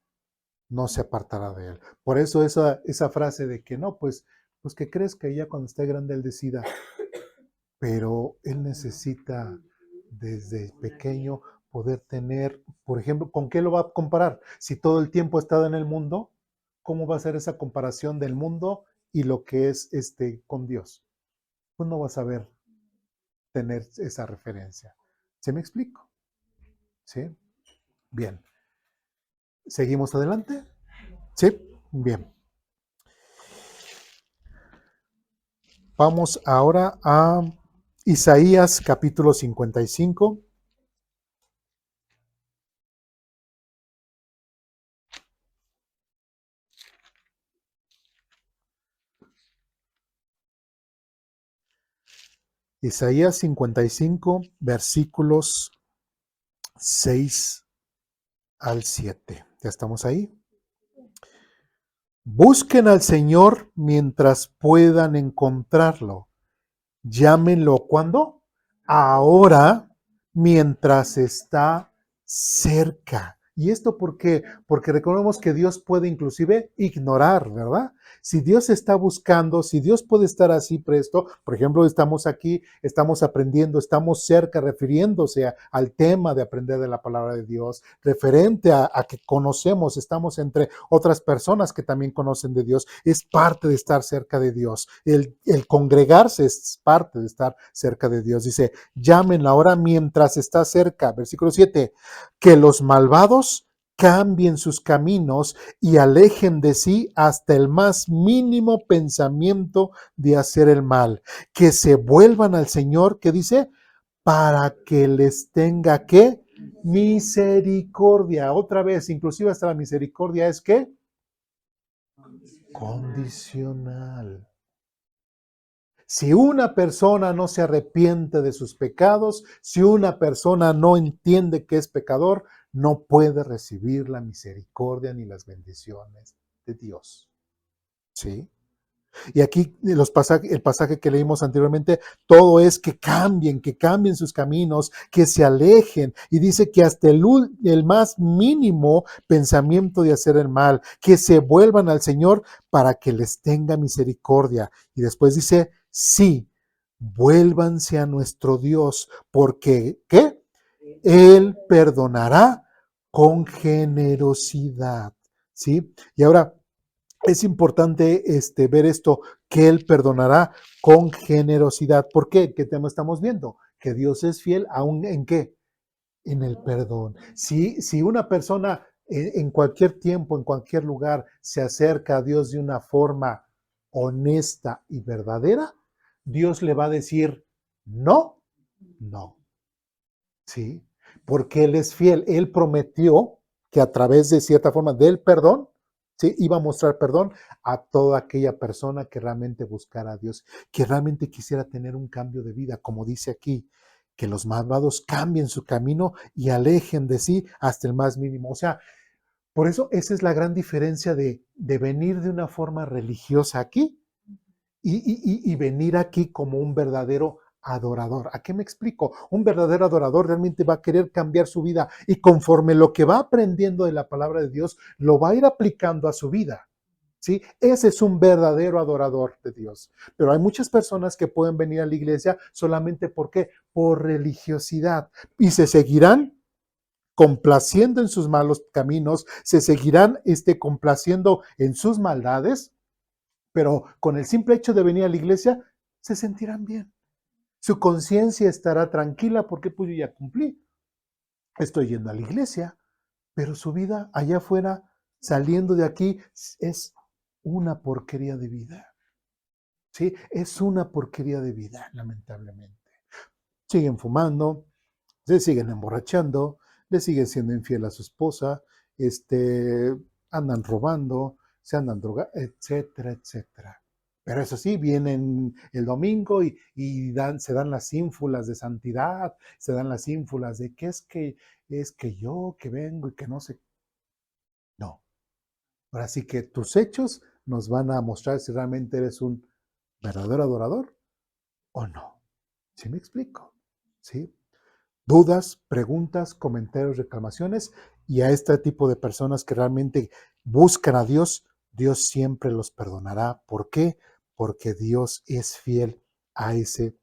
no se apartará de él. Por eso esa frase de que no, pues que crezca y ya cuando esté grande él decida, pero él necesita desde pequeño poder tener, por ejemplo, ¿con qué lo va a comparar? Si todo el tiempo ha estado en el mundo, ¿cómo va a ser esa comparación del mundo y lo que es con Dios? Pues no va a saber tener esa referencia. ¿Sí me explico? ¿Sí? Bien. ¿Seguimos adelante? Sí, bien. Vamos ahora a Isaías capítulo 55. Isaías 55, versículos 6 al 7. ¿Ya estamos ahí? Busquen al Señor mientras puedan encontrarlo. Llámenlo ¿cuándo? Ahora, mientras está cerca. ¿Y esto por qué? Porque recordemos que Dios puede inclusive ignorar, ¿verdad? Si Dios está buscando, si Dios puede estar así presto, por ejemplo, estamos aquí, estamos aprendiendo, estamos cerca, refiriéndose al tema de aprender de la palabra de Dios, referente a que conocemos, estamos entre otras personas que también conocen de Dios, es parte de estar cerca de Dios. El congregarse es parte de estar cerca de Dios. Dice, llamen ahora mientras está cerca. Versículo 7, que los malvados cambien sus caminos y alejen de sí hasta el más mínimo pensamiento de hacer el mal. Que se vuelvan al Señor, que dice, para que les tenga ¿qué? Misericordia. Otra vez, inclusive hasta la misericordia es ¿qué? Condicional. Si una persona no se arrepiente de sus pecados, si una persona no entiende que es pecador, no puede recibir la misericordia ni las bendiciones de Dios. ¿Sí? Y aquí el pasaje que leímos anteriormente, todo es que cambien sus caminos, que se alejen. Y dice que hasta el más mínimo pensamiento de hacer el mal, que se vuelvan al Señor para que les tenga misericordia. Y después dice, sí, vuélvanse a nuestro Dios, porque ¿qué? Él perdonará con generosidad. ¿Sí? Y ahora, es importante ver esto, que Él perdonará con generosidad. ¿Por qué? ¿Qué tema estamos viendo? Que Dios es fiel aún en qué? En el perdón. Si una persona en cualquier tiempo, en cualquier lugar, se acerca a Dios de una forma honesta y verdadera, Dios le va a decir, no, no. ¿Sí? Porque Él es fiel. Él prometió que a través de cierta forma del perdón, ¿sí? Iba a mostrar perdón a toda aquella persona que realmente buscara a Dios, que realmente quisiera tener un cambio de vida, como dice aquí, que los malvados cambien su camino y alejen de sí hasta el más mínimo. O sea, por eso esa es la gran diferencia de venir de una forma religiosa aquí y venir aquí como un verdadero adorador. ¿A qué me explico? Un verdadero adorador realmente va a querer cambiar su vida y conforme lo que va aprendiendo de la palabra de Dios, lo va a ir aplicando a su vida. ¿Sí? Ese es un verdadero adorador de Dios. Pero hay muchas personas que pueden venir a la iglesia solamente ¿por qué? Por religiosidad. Y se seguirán complaciendo en sus malos caminos, se seguirán complaciendo en sus maldades, pero con el simple hecho de venir a la iglesia, se sentirán bien. Su conciencia estará tranquila porque pues yo ya cumplí. Estoy yendo a la iglesia, pero su vida allá afuera, saliendo de aquí, es una porquería de vida. ¿sí? Es una porquería de vida, lamentablemente. Siguen fumando, se siguen emborrachando, le siguen siendo infiel a su esposa, andan robando, se andan drogando, etcétera, etcétera. Pero eso sí, vienen el domingo y se dan las ínfulas de santidad, se dan las ínfulas de que es que yo que vengo y que no sé. No. Ahora sí que tus hechos nos van a mostrar si realmente eres un verdadero adorador o no. ¿Sí me explico? ¿Sí? Dudas, preguntas, comentarios, reclamaciones, y a este tipo de personas que realmente buscan a Dios, Dios siempre los perdonará. ¿Por qué? Porque Dios es fiel a ese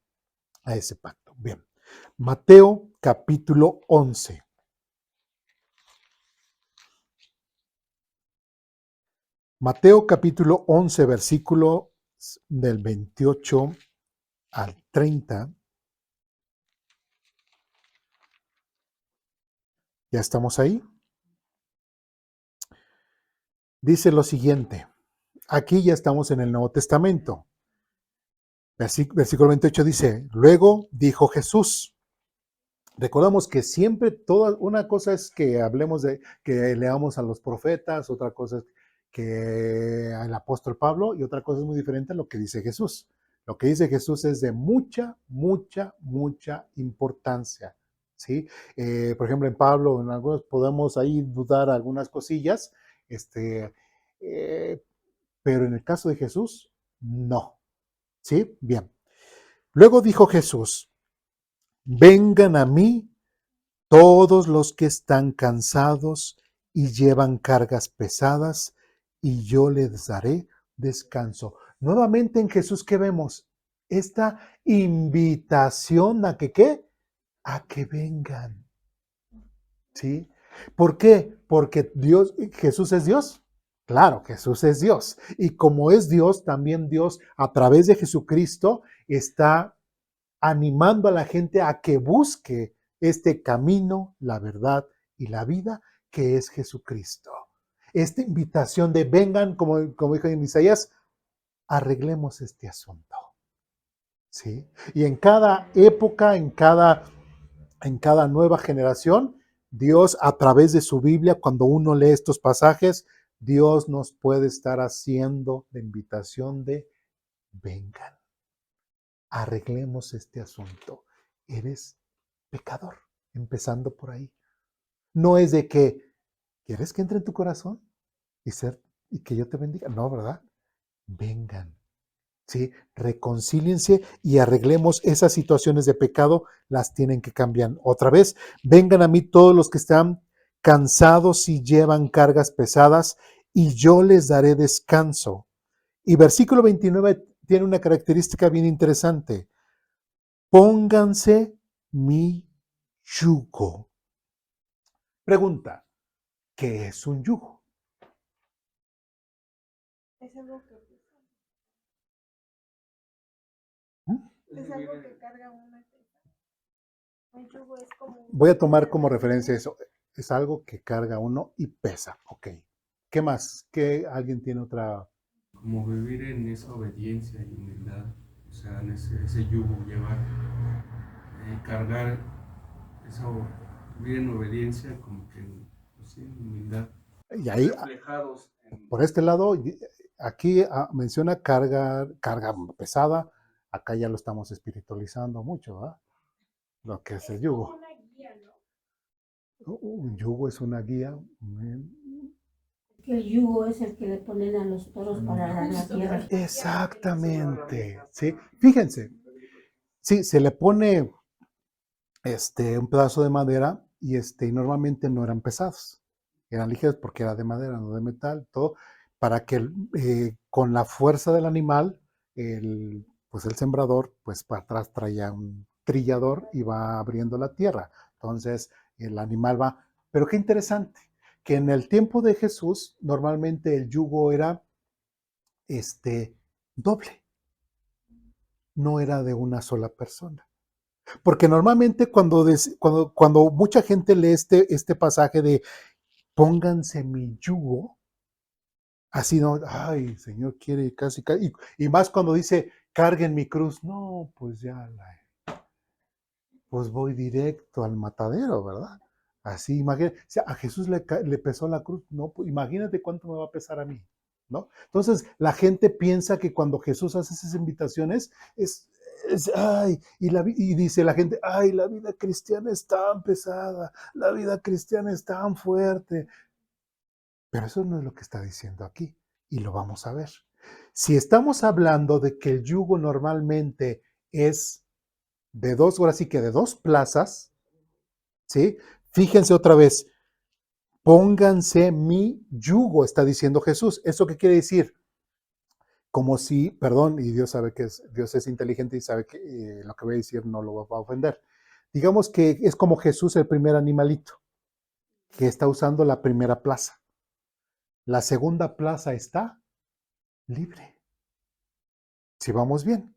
pacto. Bien, Mateo capítulo 11. Mateo capítulo 11, versículo del 28 al 30. ¿Ya estamos ahí? Dice lo siguiente. Aquí ya estamos en el Nuevo Testamento. Versículo 28 dice, luego dijo Jesús. Recordamos que siempre una cosa es que hablemos que leamos a los profetas, otra cosa es que al apóstol Pablo, y otra cosa es muy diferente a lo que dice Jesús. Lo que dice Jesús es de mucha, mucha, mucha importancia, ¿sí? Por ejemplo, en Pablo, en algunos podemos ahí dudar algunas cosillas, pero en el caso de Jesús, no, ¿sí? Bien. Luego dijo Jesús, vengan a mí todos los que están cansados y llevan cargas pesadas, y yo les daré descanso. Nuevamente en Jesús, ¿qué vemos? Esta invitación a que ¿qué? A que vengan. ¿Sí? ¿Por qué? Porque Jesús es Dios. Claro, Jesús es Dios. Y como es Dios, también Dios a través de Jesucristo está animando a la gente a que busque este camino, la verdad y la vida que es Jesucristo. Esta invitación de vengan, como dijo en Isaías, arreglemos este asunto. ¿Sí? Y en cada época, en cada nueva generación, Dios a través de su Biblia, cuando uno lee estos pasajes, Dios nos puede estar haciendo la invitación de vengan, arreglemos este asunto. Eres pecador, empezando por ahí. No es de que, ¿quieres que entre en tu corazón y que yo te bendiga? No, ¿verdad? Vengan, ¿sí? Reconcíliense y arreglemos esas situaciones de pecado, las tienen que cambiar. Otra vez, vengan a mí todos los que están cansados y llevan cargas pesadas, y yo les daré descanso. Y versículo 29 tiene una característica bien interesante. Pónganse mi yugo. Pregunta, ¿qué es un yugo? Es algo que ¿Mm? es algo que carga una pesa. Un yugo es como Voy a tomar como referencia eso. Es algo que carga uno y pesa. Ok. ¿Qué más? ¿Qué alguien tiene otra? Como vivir en esa obediencia y humildad, o sea, en ese yugo, llevar, cargar, eso, vivir en obediencia, como que, pues sí, en humildad, Y ahí, reflejados en... por este lado, aquí menciona carga pesada. Acá ya lo estamos espiritualizando mucho, ¿verdad? Lo que es el yugo. Una guía, ¿no? Un yugo es una guía. Que el yugo es el que le ponen a los toros para arar la tierra. Exactamente. ¿Sí? Fíjense, sí, se le pone un pedazo de madera y normalmente no eran pesados, eran ligeros porque era de madera, no de metal, todo, para que con la fuerza del animal, pues el sembrador, pues para atrás traía un trillador y va abriendo la tierra. Entonces el animal va, pero qué interesante, que en el tiempo de Jesús normalmente el yugo era doble, no era de una sola persona. Porque normalmente cuando mucha gente lee este pasaje de pónganse mi yugo, así no, ay, Señor quiere casi, y más cuando dice carguen mi cruz. No, pues ya pues voy directo al matadero, ¿verdad? Así, imagínate, o sea, a Jesús le pesó la cruz, no, pues imagínate cuánto me va a pesar a mí, ¿no? Entonces, la gente piensa que cuando Jesús hace esas invitaciones, ay, y dice la gente, ay, la vida cristiana es tan pesada, la vida cristiana es tan fuerte, pero eso no es lo que está diciendo aquí, y lo vamos a ver. Si estamos hablando de que el yugo normalmente es de dos, ahora sí que de dos plazas, ¿sí? Fíjense otra vez, pónganse mi yugo, está diciendo Jesús. ¿Eso qué quiere decir? Como si, perdón, y Dios sabe que Dios es inteligente y sabe que lo que voy a decir no lo va a ofender. Digamos que es como Jesús el primer animalito, que está usando la primera plaza. La segunda plaza está libre. Si vamos bien,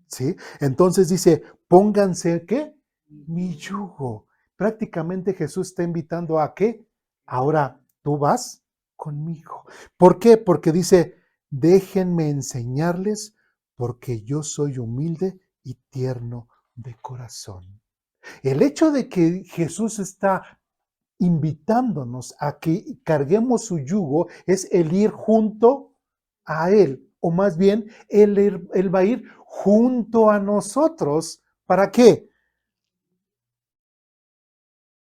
¿sí? Entonces dice, pónganse, ¿qué? Mi yugo. Prácticamente Jesús está invitando a ¿qué? Ahora tú vas conmigo. ¿Por qué? Porque dice, déjenme enseñarles porque yo soy humilde y tierno de corazón. El hecho de que Jesús está invitándonos a que carguemos su yugo es el ir junto a Él, o más bien, Él va a ir junto a nosotros. ¿Para qué?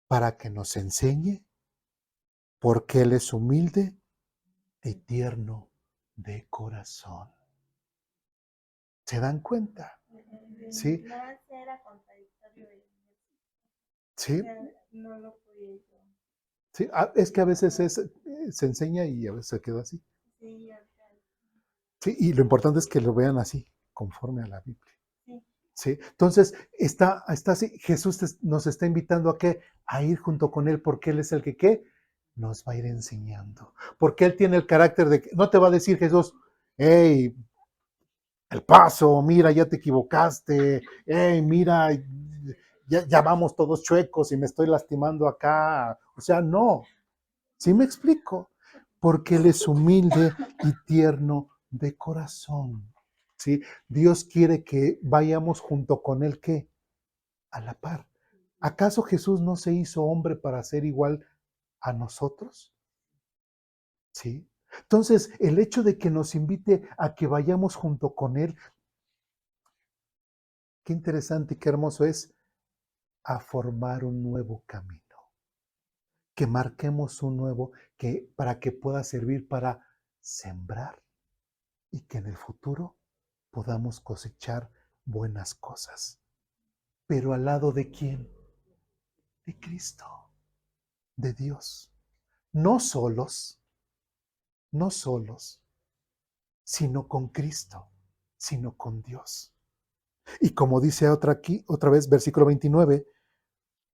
Para que nos enseñe, porque Él es humilde y tierno de corazón. ¿Se dan cuenta? ¿Sí? Nada era contradictorio. ¿Sí? No lo podía yo. Sí, es que a veces se enseña y a veces se queda así. Sí, Sí, y lo importante es que lo vean así, conforme a la Biblia. sí. ¿Sí? Entonces, está así, Jesús nos está invitando a qué? A ir junto con Él, porque Él es el que, ¿qué? Nos va a ir enseñando. Porque Él tiene el carácter de que no te va a decir Jesús, hey, el paso, mira, ya te equivocaste, hey, mira, ya vamos todos chuecos y me estoy lastimando acá. O sea, no. ¿Sí me explico? Porque Él es humilde y tierno de corazón. ¿Sí? Dios quiere que vayamos junto con Él, ¿qué? A la par. ¿Acaso Jesús no se hizo hombre para ser igual a nosotros? ¿Sí? Entonces, el hecho de que nos invite a que vayamos junto con Él, qué interesante y qué hermoso es, a formar un nuevo camino. Que marquemos un nuevo, para que pueda servir para sembrar y que en el futuro podamos cosechar buenas cosas. Pero al lado de quién? De Cristo, de Dios. No solos, no solos, sino con Cristo, sino con Dios. Y como dice otra vez, versículo 29,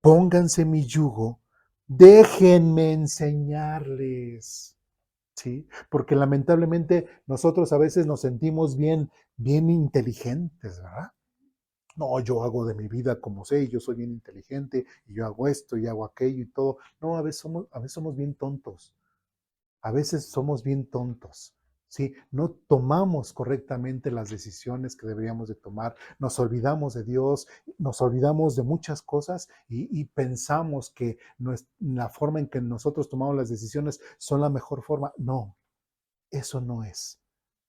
pónganse mi yugo, déjenme enseñarles. ¿Sí? Porque lamentablemente nosotros a veces nos sentimos bien inteligentes, ¿verdad? No, yo hago de mi vida como sé, y yo soy bien inteligente, y yo hago esto y hago aquello y todo. No, a veces somos bien tontos. A veces somos bien tontos. ¿Sí? No tomamos correctamente las decisiones que deberíamos de tomar, nos olvidamos de Dios, nos olvidamos de muchas cosas y pensamos que la forma en que nosotros tomamos las decisiones son la mejor forma. No, eso no es.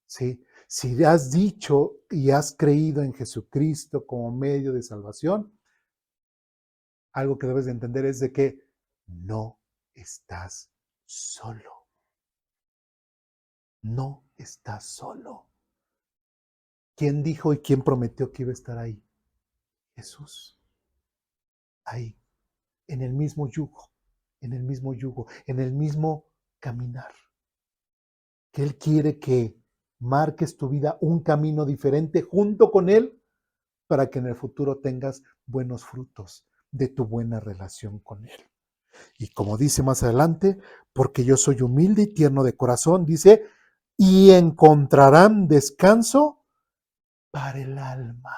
¿Sí? Si has dicho y has creído en Jesucristo como medio de salvación, algo que debes de entender es de que no estás solo. No estás solo. ¿Quién dijo y quién prometió que iba a estar ahí? Jesús. Ahí, en el mismo yugo, en el mismo yugo, en el mismo caminar. Que Él quiere que marques tu vida un camino diferente junto con Él para que en el futuro tengas buenos frutos de tu buena relación con Él. Y como dice más adelante, porque yo soy humilde y tierno de corazón, dice, y encontrarán descanso para el alma.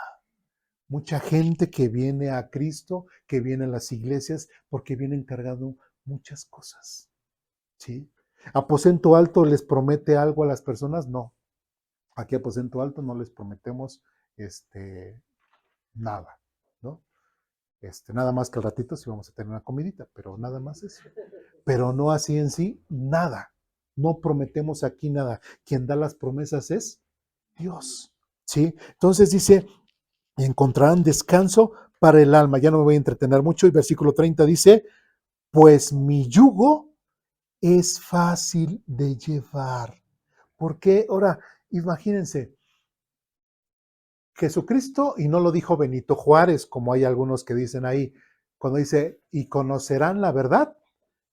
Mucha gente que viene a Cristo, que viene a las iglesias, porque vienen cargando muchas cosas. ¿Sí? ¿Aposento alto les promete algo a las personas? No. Aquí a Aposento Alto no les prometemos nada, ¿no? Nada más que al ratito sí vamos a tener una comidita, pero nada más eso. Pero no así en sí, nada. No prometemos aquí nada. Quien da las promesas es Dios, ¿sí? Entonces dice, encontrarán descanso para el alma. Ya no me voy a entretener mucho. Y versículo 30 dice, pues mi yugo es fácil de llevar. ¿Por qué? Ahora, imagínense, Jesucristo, y no lo dijo Benito Juárez, como hay algunos que dicen ahí, cuando dice, y conocerán la verdad,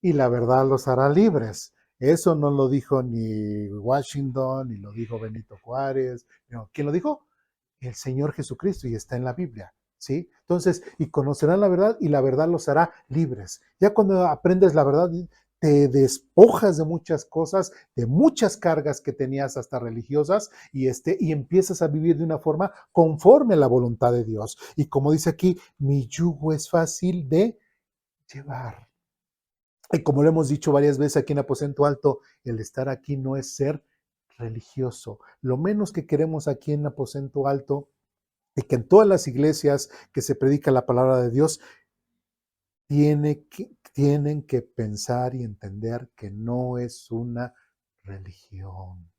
y la verdad los hará libres. Eso no lo dijo ni Washington, ni lo dijo Benito Juárez. No. ¿Quién lo dijo? El Señor Jesucristo, y está en la Biblia, ¿sí? Entonces, y conocerán la verdad, y la verdad los hará libres. Ya cuando aprendes la verdad, te despojas de muchas cosas, de muchas cargas que tenías hasta religiosas, y empiezas a vivir de una forma conforme a la voluntad de Dios. Y como dice aquí, mi yugo es fácil de llevar. Y como lo hemos dicho varias veces aquí en Aposento Alto, el estar aquí no es ser religioso. Lo menos que queremos aquí en Aposento Alto y que en todas las iglesias que se predica la palabra de Dios, tienen que pensar y entender que no es una religión.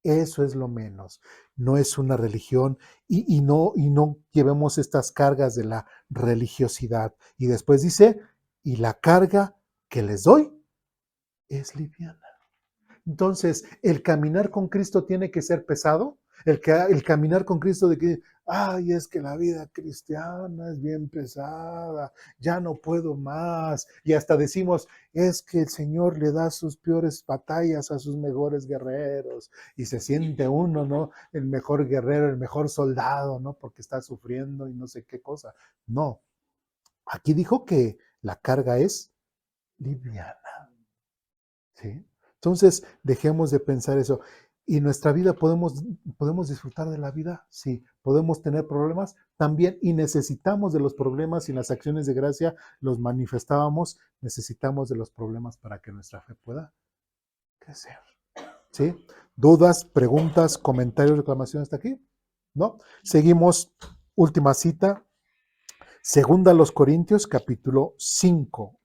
Eso es lo menos. No es una religión y no llevemos estas cargas de la religiosidad. Y después dice, y la carga que les doy es liviana. Entonces, el caminar con Cristo tiene que ser pesado. El caminar con Cristo de que, ay, es que la vida cristiana es bien pesada, ya no puedo más. Y hasta decimos, es que el Señor le da sus peores batallas a sus mejores guerreros. Y se siente uno, ¿no? El mejor guerrero, el mejor soldado, ¿no? Porque está sufriendo y no sé qué cosa. No. Aquí dijo que la carga es liviana. ¿Sí? Entonces, dejemos de pensar eso. ¿Y nuestra vida podemos disfrutar de la vida? Sí. ¿Podemos tener problemas? También. Y necesitamos de los problemas, y en las acciones de gracia los manifestábamos. Necesitamos de los problemas para que nuestra fe pueda crecer. ¿Sí? ¿Dudas, preguntas, comentarios, reclamaciones hasta aquí? ¿No? Seguimos. Última cita. Segunda a los Corintios, capítulo 5.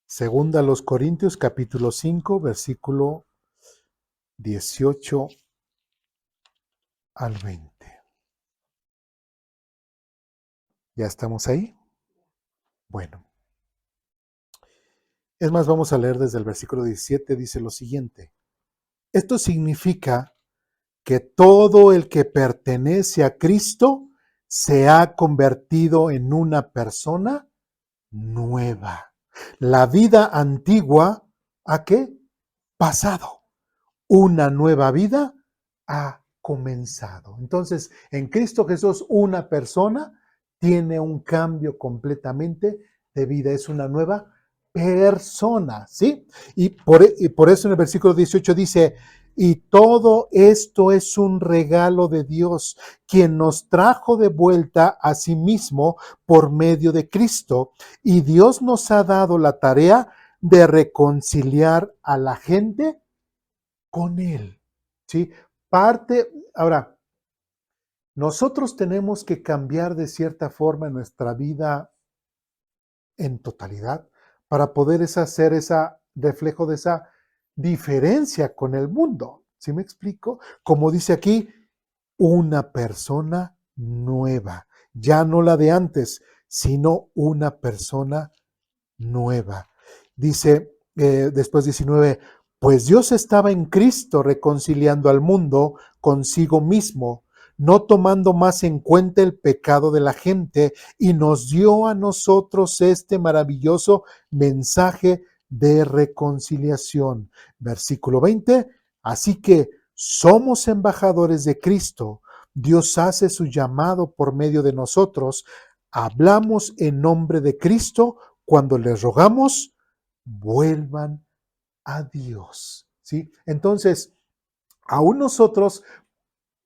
Segunda a los Corintios, capítulo 5, versículo 18 al 20. ¿Ya estamos ahí? Bueno. Es más, vamos a leer desde el versículo 17, dice lo siguiente. Esto significa que todo el que pertenece a Cristo se ha convertido en una persona nueva. La vida antigua, ¿a qué? Pasado. Una nueva vida ha comenzado. Entonces, en Cristo Jesús, una persona tiene un cambio completamente de vida. Es una nueva persona, ¿sí? Y por eso en el versículo 18 dice, y todo esto es un regalo de Dios, quien nos trajo de vuelta a sí mismo por medio de Cristo. Y Dios nos ha dado la tarea de reconciliar a la gente con Él, ¿sí? Ahora, nosotros tenemos que cambiar de cierta forma en nuestra vida en totalidad para poder hacer ese reflejo de esa diferencia con el mundo, ¿sí me explico? Como dice aquí, una persona nueva, ya no la de antes, sino una persona nueva. Dice después 19, pues Dios estaba en Cristo reconciliando al mundo consigo mismo, no tomando más en cuenta el pecado de la gente, y nos dio a nosotros este maravilloso mensaje de reconciliación. Versículo 20, así que somos embajadores de Cristo. Dios hace su llamado por medio de nosotros. Hablamos en nombre de Cristo cuando les rogamos, vuelvan a Dios. ¿Sí? Entonces, aún nosotros,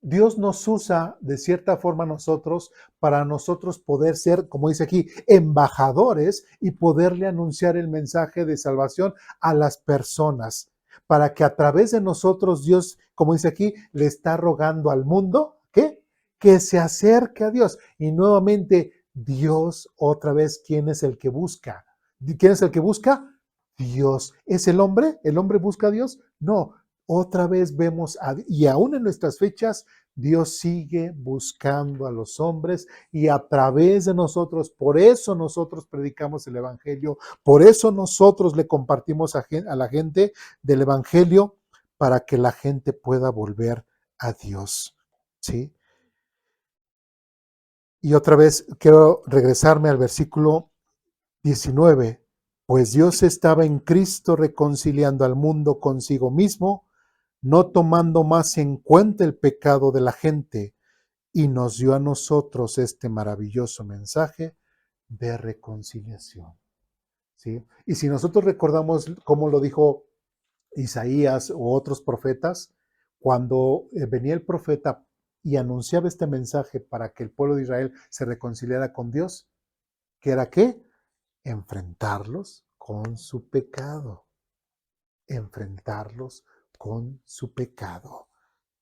Dios nos usa de cierta forma nosotros para nosotros poder ser, como dice aquí, embajadores y poderle anunciar el mensaje de salvación a las personas, para que a través de nosotros Dios, como dice aquí, le está rogando al mundo, ¿qué? Que se acerque a Dios. Y nuevamente, Dios, otra vez, ¿quién es el que busca? ¿Quién es el que busca? Dios. ¿Es el hombre? ¿El hombre busca a Dios? No. Otra vez vemos, y aún en nuestras fechas, Dios sigue buscando a los hombres y a través de nosotros, por eso nosotros predicamos el Evangelio, por eso nosotros le compartimos a la gente del Evangelio para que la gente pueda volver a Dios. ¿Sí? Y otra vez quiero regresarme al versículo 19. Pues Dios estaba en Cristo reconciliando al mundo consigo mismo, no tomando más en cuenta el pecado de la gente, y nos dio a nosotros este maravilloso mensaje de reconciliación. ¿Sí? Y si nosotros recordamos cómo lo dijo Isaías u otros profetas, cuando venía el profeta y anunciaba este mensaje para que el pueblo de Israel se reconciliara con Dios, ¿qué era qué? Enfrentarlos con su pecado. Enfrentarlos con su pecado.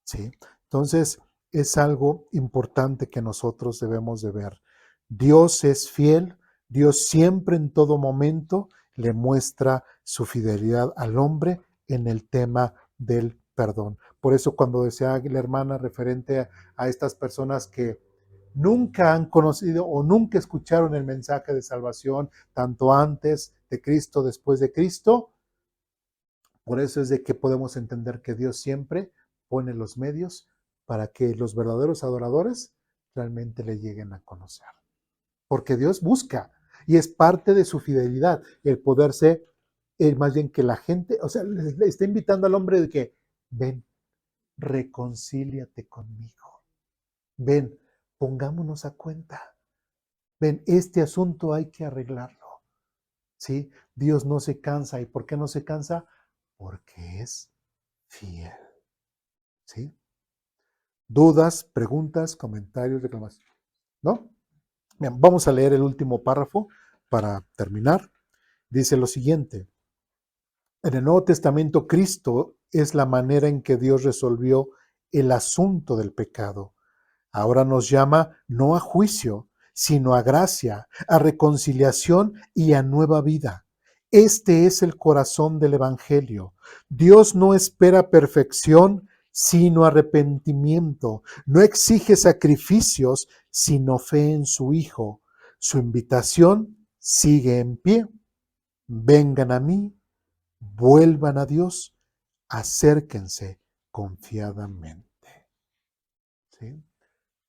¿Sí? Entonces, es algo importante que nosotros debemos de ver. Dios es fiel, Dios siempre en todo momento le muestra su fidelidad al hombre en el tema del perdón. Por eso cuando decía la hermana referente a estas personas que nunca han conocido o nunca escucharon el mensaje de salvación, tanto antes de Cristo, después de Cristo, por eso es de que podemos entender que Dios siempre pone los medios para que los verdaderos adoradores realmente le lleguen a conocer. Porque Dios busca y es parte de su fidelidad el poderse, más bien que la gente, o sea, le está invitando al hombre de que, ven, reconcíliate conmigo. Ven, pongámonos a cuenta. Ven, este asunto hay que arreglarlo. ¿Sí? Dios no se cansa. ¿Y por qué no se cansa? Porque es fiel. ¿Sí? ¿Dudas, preguntas, comentarios, reclamaciones? ¿No? Bien, vamos a leer el último párrafo para terminar. Dice lo siguiente. En el Nuevo Testamento, Cristo es la manera en que Dios resolvió el asunto del pecado. Ahora nos llama no a juicio, sino a gracia, a reconciliación y a nueva vida. Este es el corazón del Evangelio. Dios no espera perfección, sino arrepentimiento. No exige sacrificios, sino fe en su Hijo. Su invitación sigue en pie. Vengan a mí, vuelvan a Dios, acérquense confiadamente. ¿Sí?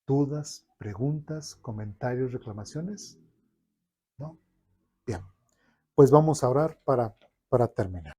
¿Dudas, preguntas, comentarios, reclamaciones? ¿No? Bien, pues vamos a orar para terminar.